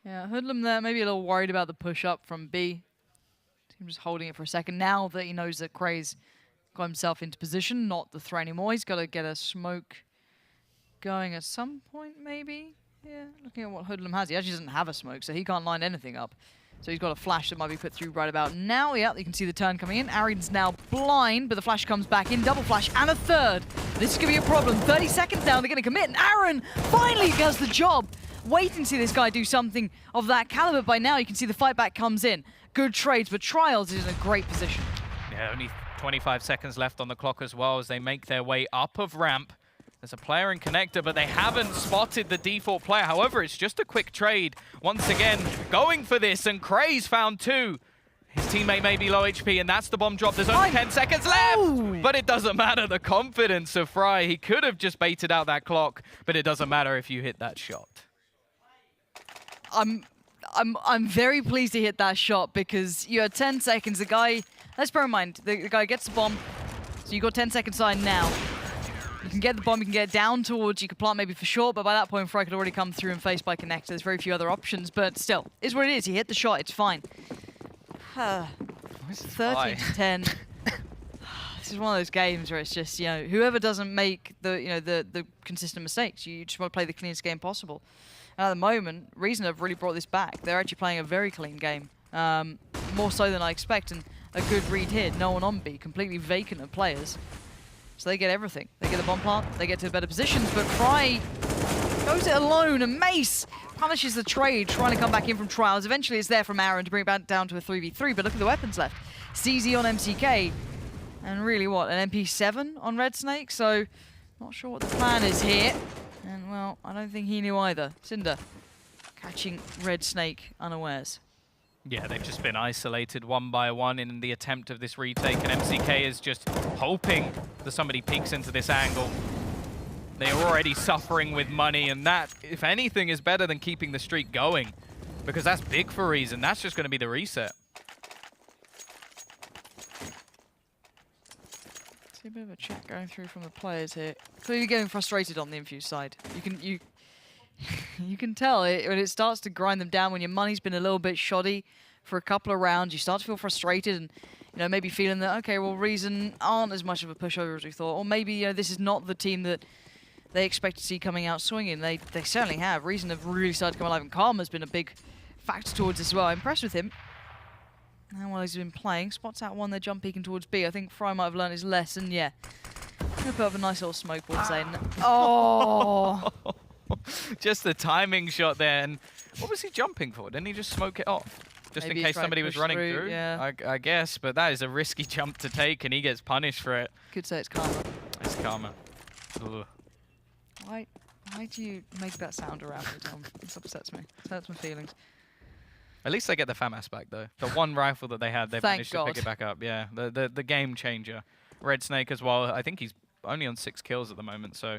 Yeah, Hoodlum there, maybe a little worried about the push-up from B. Team just holding it for a second. Now that he knows that Cray's got himself into position, not the threat anymore. He's got to get a smoke going at some point, maybe. Yeah, looking at what Hoodlum has. He actually doesn't have a smoke, so he can't line anything up. So he's got a flash that might be put through right about now. Yeah, you can see the turn coming in. Aaron's now blind, but the flash comes back in. Double flash and a third. This is going to be a problem. 30 seconds now, they're going to commit, and Aaron finally does the job. Wait and see this guy do something of that caliber. By now, you can see the fight back comes in. Good trades, but Trials is in a great position. Yeah, only 25 seconds left on the clock as well as they make their way up of ramp. There's a player in connector, but they haven't spotted the default player. However, it's just a quick trade. Once again, going for this, and Cray's found 2. His teammate may be low HP, and that's the bomb drop. There's only 10 seconds left, but it doesn't matter. The confidence of Fry, he could have just baited out that clock, but it doesn't matter if you hit that shot. I'm very pleased to hit that shot because you had 10 seconds. The guy, let's bear in mind, the guy gets the bomb, so you got 10 seconds sign now. You can get the bomb, you can get it down towards, you can plant maybe for short, but by that point, Fry could already come through and face by connector. There's very few other options, but still, is what it is. He hit the shot, it's fine. 30 to 10. This is one of those games where it's just, whoever doesn't make the consistent mistakes, you just want to play the cleanest game possible. And at the moment, Reason have really brought this back. They're actually playing a very clean game, more so than I expect, and a good read here. No one on B, completely vacant of players. So they get everything. They get the bomb plant, they get to better positions, but Fry goes it alone, and Mace punishes the trade, trying to come back in from Trials. Eventually it's there from Aaron to bring it back down to a 3v3, but look at the weapons left. CZ on MCK, and really what, an MP7 on Red Snake? So, not sure what the plan is here. And well, I don't think he knew either. Cinder catching Red Snake unawares. Yeah, they've just been isolated one by one in the attempt of this retake, and MCK is just hoping that somebody peeks into this angle. They're already suffering with money, and that, if anything, is better than keeping the streak going, because that's big for Reason. That's just going to be the reset. See a bit of a chat going through from the players here. Clearly getting frustrated on the Infused side. You can tell it when it starts to grind them down, when your money's been a little bit shoddy for a couple of rounds. You start to feel frustrated and maybe feeling that, okay, well, Reason aren't as much of a pushover as we thought, or maybe this is not the team that they expect to see coming out swinging. They certainly have. Reason have really started to come alive, and Karma's been a big factor towards this as well. I'm impressed with him. And while he's been playing, spots out one, they're jump peeking towards B. I think Fry might have learned his lesson, yeah. Gonna put up a nice little smoke ball saying, oh! Just the timing shot there, and what was he jumping for? Didn't he just smoke it off? Just Maybe in case somebody was running through? Yeah. I guess, but that is a risky jump to take, and he gets punished for it. Could say it's Karma. It's Karma. Ugh. Why do you make that sound around me, Tom? This upsets me. It hurts my feelings. At least they get the FAMAS back, though. The one rifle that they had, they've Thank managed God. to pick it back up. Yeah, the game changer. Red Snake as well. I think he's only on 6 kills at the moment, so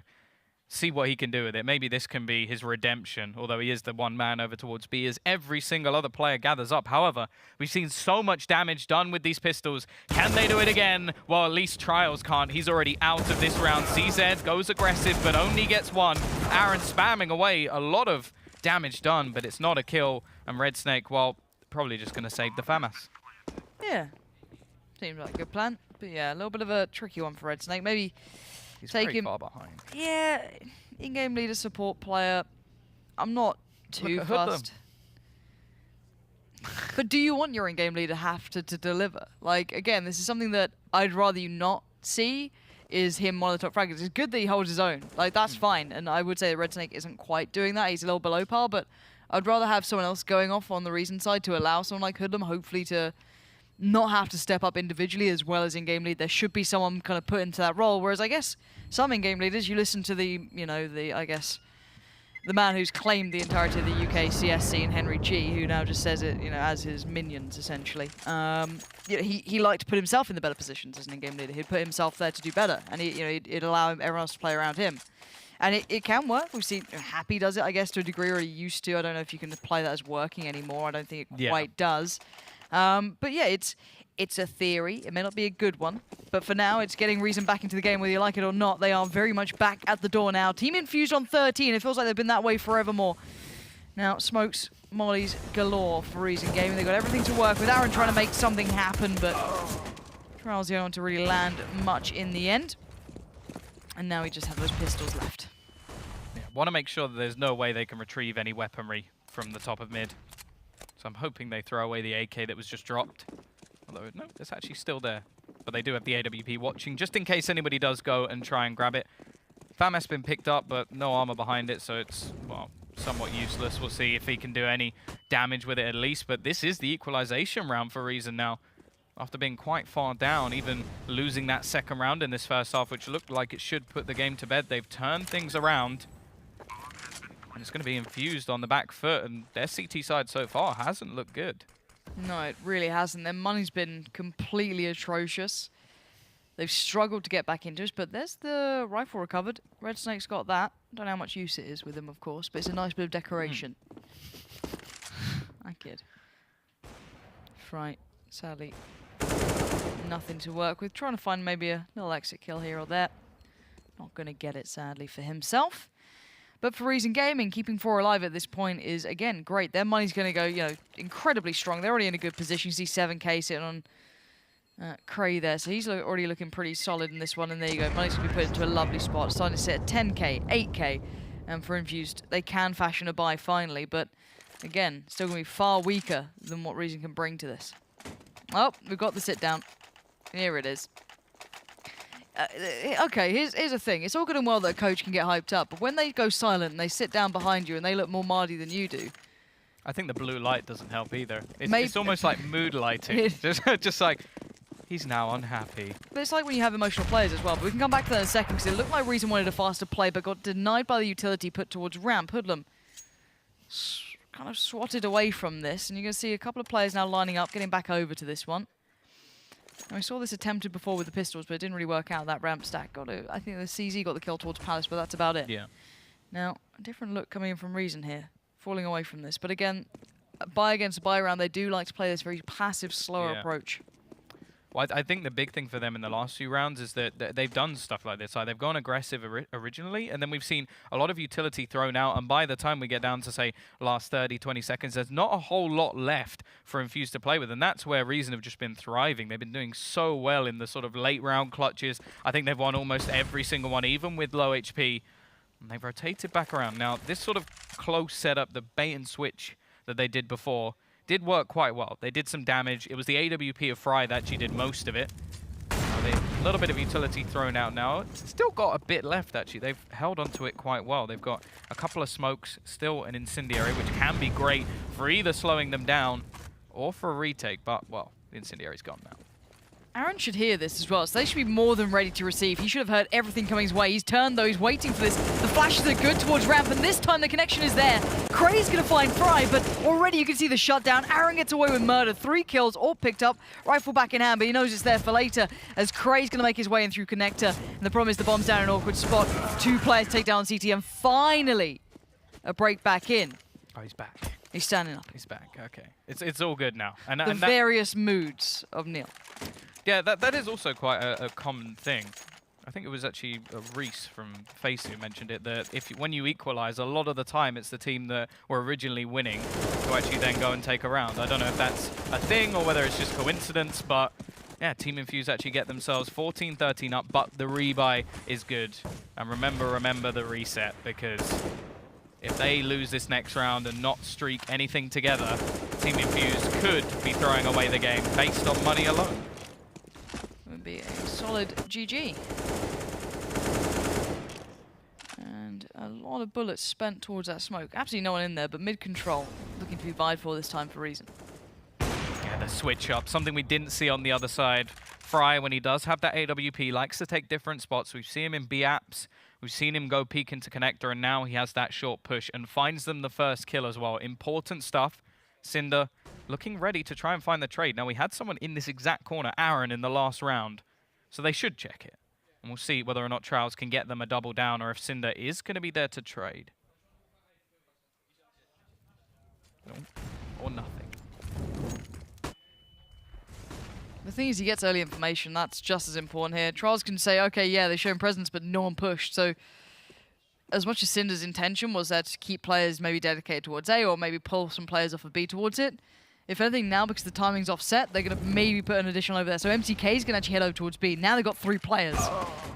see what he can do with it. Maybe this can be his redemption, although he is the one man over towards B as every single other player gathers up. However, we've seen so much damage done with these pistols. Can they do it again? Well, at least Trials can't. He's already out of this round. CZ goes aggressive, but only gets one. Aaron spamming away. A lot of damage done, but it's not a kill. And Red Snake, well, probably just going to save the FAMAS. Yeah. Seems like a good plan. But yeah, a little bit of a tricky one for Red Snake. Maybe He's take very him far behind. Yeah, in-game leader, support player. I'm not too fussed. But do you want your in-game leader have to deliver? Like, again, this is something that I'd rather you not see, is him one of the top fraggers. It's good that he holds his own. Like, that's fine. And I would say that Red Snake isn't quite doing that. He's a little below par, but I'd rather have someone else going off on the Reason side to allow someone like Hoodlum, hopefully, to not have to step up individually as well as in-game lead. There should be someone kind of put into that role, whereas I guess some in-game leaders, you listen to the man who's claimed the entirety of the UKCS scene, Henry G, who now just says it, as his minions, essentially. He liked to put himself in the better positions as an in-game leader. He'd put himself there to do better, and he'd allow everyone else to play around him. And it can work. We've seen Happy does it, I guess, to a degree, or he used to. I don't know if you can apply that as working anymore. I don't think it quite does. But yeah, it's a theory. It may not be a good one, but for now, it's getting Reason back into the game, whether you like it or not. They are very much back at the door now. Team Infused on 13. It feels like they've been that way forevermore. Now, smokes, mollies galore for Reason Gaming. They've got everything to work with. Aaron trying to make something happen, but Trials the only one to really land much in the end. And now we just have those pistols left. Yeah, want to make sure that there's no way they can retrieve any weaponry from the top of mid. So I'm hoping they throw away the AK that was just dropped. Although, no, it's actually still there. But they do have the AWP watching, just in case anybody does go and try and grab it. FAMAS been picked up, but no armor behind it, so it's, well, somewhat useless. We'll see if he can do any damage with it at least. But this is the equalization round for Reason now. After being quite far down, even losing that second round in this first half, which looked like it should put the game to bed, they've turned things around. And it's going to be Infused on the back foot, and their CT side so far hasn't looked good. No, it really hasn't. Their money's been completely atrocious. They've struggled to get back into us, but there's the rifle recovered. Red Snake's got that. Don't know how much use it is with him, of course, but it's a nice bit of decoration. I kid. Right, sadly, nothing to work with. Trying to find maybe a little exit kill here or there. Not going to get it, sadly, for himself. But for Reason Gaming, keeping 4 alive at this point is, again, great. Their money's going to go, incredibly strong. They're already in a good position. You see 7K sitting on Cray there, so he's already looking pretty solid in this one, and there you go. Money's going to be put into a lovely spot. Starting to sit at 10k, 8k, and for Infused, they can fashion a buy finally, but again, still going to be far weaker than what Reason can bring to this. Oh, we've got the sit down. Here it is. Okay, here's the thing. It's all good and well that a coach can get hyped up, but when they go silent and they sit down behind you and they look more mardy than you do... I think the blue light doesn't help either. It's almost like mood lighting. just like, he's now unhappy. But it's like when you have emotional players as well. But we can come back to that in a second, because it looked like Reason wanted a faster play, but got denied by the utility put towards ramp. Hoodlum kind of swatted away from this, and you're going to see a couple of players now lining up, getting back over to this one. And we saw this attempted before with the pistols, but it didn't really work out. That ramp stack I think the CZ got the kill towards Palace, but that's about it. Yeah. Now, a different look coming in from Reason here, falling away from this. But again, buy against buy round, they do like to play this very passive, slower approach. Well, I think the big thing for them in the last few rounds is that they've done stuff like this. Like they've gone aggressive originally, and then we've seen a lot of utility thrown out, and by the time we get down to, say, last 30, 20 seconds, there's not a whole lot left for Infused to play with, and that's where Reason have just been thriving. They've been doing so well in the sort of late round clutches. I think they've won almost every single one, even with low HP, and they've rotated back around. Now, this sort of close setup, the bait and switch that they did before, did work quite well. They did some damage. It was the AWP of Fry that actually did most of it. A little bit of utility thrown out now. It's still got a bit left, actually. They've held onto it quite well. They've got a couple of smokes, still an incendiary, which can be great for either slowing them down or for a retake. But, well, the incendiary's gone now. Aaron should hear this as well, so they should be more than ready to receive. He should have heard everything coming his way. He's turned, though. He's waiting for this. The flashes are good towards ramp, and this time the connection is there. Cray's going to find Fry, but already you can see the shutdown. Aaron gets away with murder. 3 kills, all picked up. Rifle back in hand, but he knows it's there for later, as Cray's going to make his way in through connector. And the problem is the bomb's down in an awkward spot. 2 players take down CT, and finally a break back in. Oh, he's back. He's standing up. He's back, okay. It's all good now. And the various moods of Neil. Yeah, that is also quite a common thing. I think it was actually Reese from Face who mentioned it, that when you equalize, a lot of the time it's the team that were originally winning who actually then go and take a round. I don't know if that's a thing or whether it's just coincidence, but yeah, Team Infused actually get themselves 14-13 up, but the rebuy is good. And remember the reset, because if they lose this next round and not streak anything together, Team Infused could be throwing away the game based on money alone. Would be a solid GG. And a lot of bullets spent towards that smoke. Absolutely no one in there, but mid-control looking to be vied for this time for Reason. Yeah, the switch up, something we didn't see on the other side. Fry, when he does have that AWP, likes to take different spots. We've seen him in B-apps. We've seen him go peek into connector, and now he has that short push and finds them the first kill as well. Important stuff. Cinder looking ready to try and find the trade. Now, we had someone in this exact corner, Aaron, in the last round, so they should check it. And we'll see whether or not Trials can get them a double down, or if Cinder is going to be there to trade. Or nothing. The thing is, he gets early information. That's just as important here. Trials can say, okay, yeah, they're showing presence, but no one pushed. So as much as Cinder's intention was there to keep players maybe dedicated towards A, or maybe pull some players off of B towards it, if anything now, because the timing's offset, they're going to maybe put an additional over there. So MTK's going to actually head over towards B. Now they've got 3 players.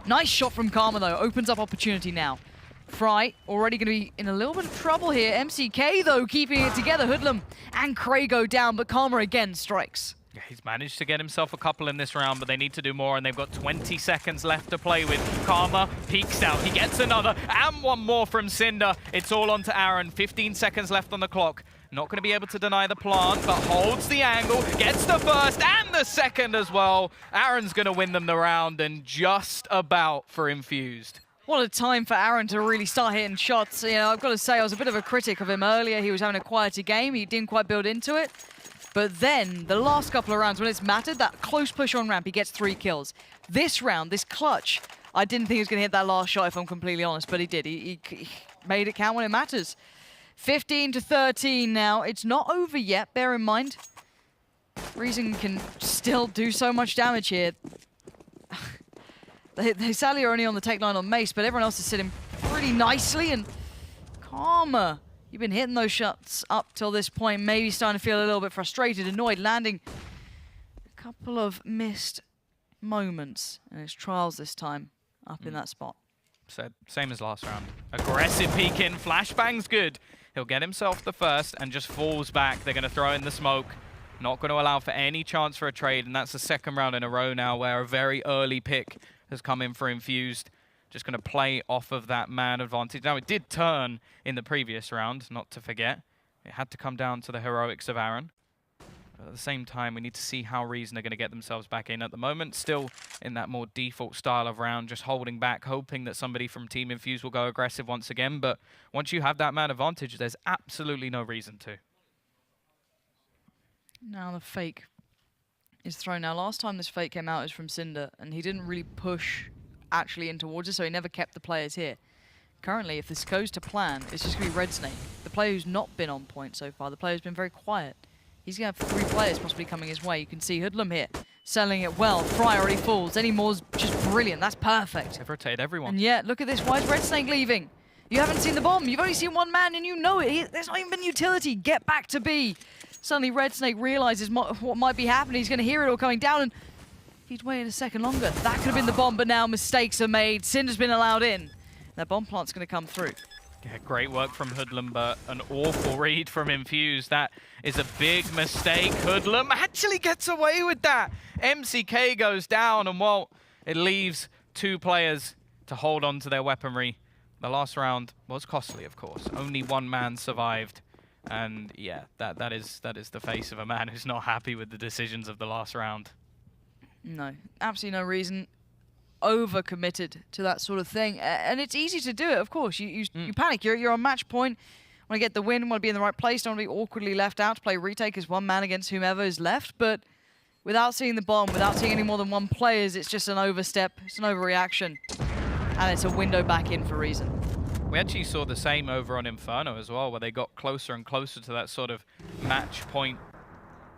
Nice shot from Karma, though. Opens up opportunity now. Fry already going to be in a little bit of trouble here. MCK, though, keeping it together. Hoodlum and Cray go down, but Karma again strikes. Yeah, he's managed to get himself a couple in this round, but they need to do more, and they've got 20 seconds left to play with. Karma peeks out. He gets another, and one more from Cinder. It's all on to Aaron. 15 seconds left on the clock. Not going to be able to deny the plant, but holds the angle, gets the first and the second as well. Aaron's going to win them the round, and just about for Infused. What a time for Aaron to really start hitting shots. You know, I've got to say, I was a bit of a critic of him earlier. He was having a quieter game. He didn't quite build into it. But then, the last couple of rounds, when it's mattered, that close push on ramp, he gets 3 kills. This round, this clutch, I didn't think he was going to hit that last shot, if I'm completely honest, but he did. He made it count when it matters. 15-13 now. It's not over yet, bear in mind. Reason can still do so much damage here. They sadly are only on the take line on Mace, but everyone else is sitting pretty nicely. And Karma, you've been hitting those shots up till this point, maybe starting to feel a little bit frustrated, annoyed, landing a Couple of missed moments, and it's Trials this time up in that spot. So, same as last round. Aggressive peek in, flashbang's good. He'll get himself the first and just falls back. They're going to throw in the smoke. Not going to allow for any chance for a trade, and that's the second round in a row now where a very early pick has come in for Infused. Just going to play off of that man advantage. Now, it did turn in the previous round, not to forget. It had to come down to the heroics of Aaron. But at the same time, we need to see how Reason are going to get themselves back in. At the moment, still in that more default style of round, just holding back, hoping that somebody from Team Infused will go aggressive once again. But once you have that man advantage, there's absolutely no reason to. Now the fake is thrown. Now, last time this fake came out is from Cinder, and he didn't really push actually in towards it, so he never kept the players here. Currently, if this goes to plan, it's just going to be Red Snake, the player who's not been on point so far. The player who's been very quiet. He's going to have 3 players possibly coming his way. You can see Hoodlum here, selling it well. Fry already falls. Any more's just brilliant. That's perfect. They've rotated everyone. And yet, look at this. Why is Red Snake leaving? You haven't seen the bomb. You've only seen one man, and you know it. There's not even been utility. Get back to B. Suddenly, Red Snake realizes what might be happening. He's going to hear it all coming down, and if he'd waited a second longer, that could have been the bomb, but now mistakes are made. Cinder's been allowed in. That bomb plant's going to come through. Yeah, great work from Hoodlum, but an awful read from Infused. That is a big mistake. Hoodlum actually gets away with that. MCK goes down, and well, it leaves 2 players to hold on to their weaponry. The last round was costly, of course. Only 1 man survived. And yeah, that is the face of a man who's not happy with the decisions of the last round. No, absolutely no reason. Over-committed to that sort of thing. And it's easy to do it, of course. You panic. You're on match point. Want to get the win, want to be in the right place, don't want to be awkwardly left out to play retake as 1 man against whomever is left. But without seeing the bomb, without seeing any more than 1 player, it's just an overstep. It's an overreaction. And it's a window back in for Reason. We actually saw the same over on Inferno as well, where they got closer and closer to that sort of match point.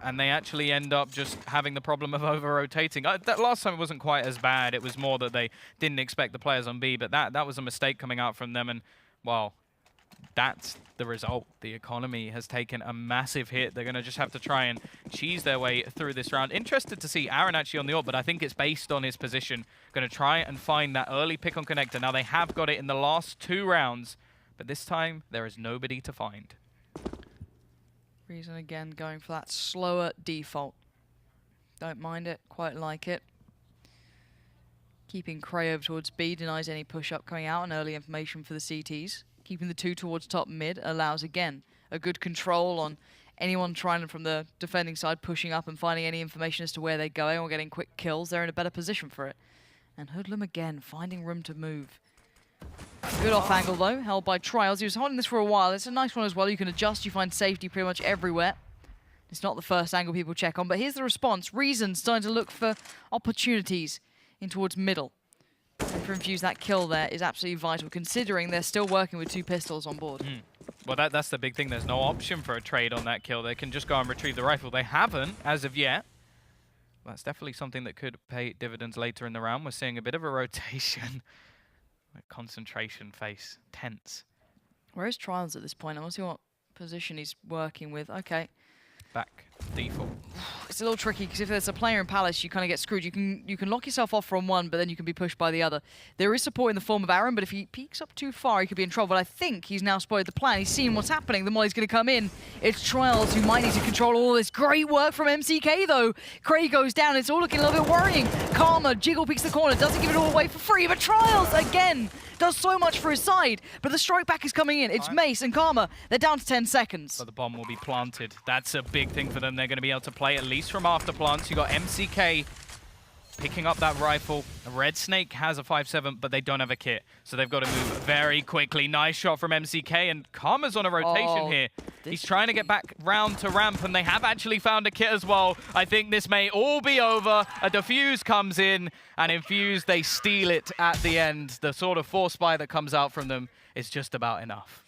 And they actually end up just having the problem of over-rotating. That last time it wasn't quite as bad. It was more that they didn't expect the players on B, but that was a mistake coming out from them. And, well, that's the result. The economy has taken a massive hit. They're going to just have to try and cheese their way through this round. Interested to see Aaron actually on the ult, but I think it's based on his position. Going to try and find that early pick on connector. Now, they have got it in the last 2 rounds, but this time there is nobody to find. Reason again going for that slower default. Don't mind it, quite like it. Keeping Cray over towards B denies any push-up coming out and early information for the CTs. Keeping the 2 towards top mid allows, again, a good control on anyone trying from the defending side pushing up and finding any information as to where they're going or getting quick kills. They're in a better position for it. And Hoodlum again, finding room to move. Good off angle though, held by Trials. He was holding this for a while. It's a nice one as well. You can adjust, you find safety pretty much everywhere. It's not the first angle people check on, but here's the response. Reason starting to look for opportunities in towards middle. And for Infuse, that kill there is absolutely vital, considering they're still working with 2 pistols on board. Well, that's the big thing. There's no option for a trade on that kill. They can just go and retrieve the rifle. They haven't, as of yet. That's definitely something that could pay dividends later in the round. We're seeing a bit of a rotation. Concentration face. Tense. Where is Trials at this point? I want to see what position he's working with. Okay. Back. Default. It's a little tricky because if there's a player in Palace, you kind of get screwed. You can lock yourself off from one, but then you can be pushed by the other. There is support in the form of Aaron, but if he peeks up too far, he could be in trouble. But I think he's now spotted the plan. He's seen what's happening. The Molly's going to come in. It's Trials who might need to control all this. Great work from MCK, though. Craig goes down. It's all looking a little bit worrying. Karma, Jiggle peeks the corner. Doesn't give it all away for free, but Trials, again, does so much for his side. But the strike back is coming in. It's Mace and Karma. They're down to 10 seconds. But the bomb will be planted. That's a big thing for them. They're going to be able to play at least from after plants. You got MCK picking up that rifle. Red Snake has a 5.7, but they don't have a kit. So they've got to move very quickly. Nice shot from MCK, and Karma's on a rotation here. He's trying to get back round to ramp, and they have actually found a kit as well. I think this may all be over. A defuse comes in, and Infused, they steal it at the end. The sort of force buy that comes out from them is just about enough.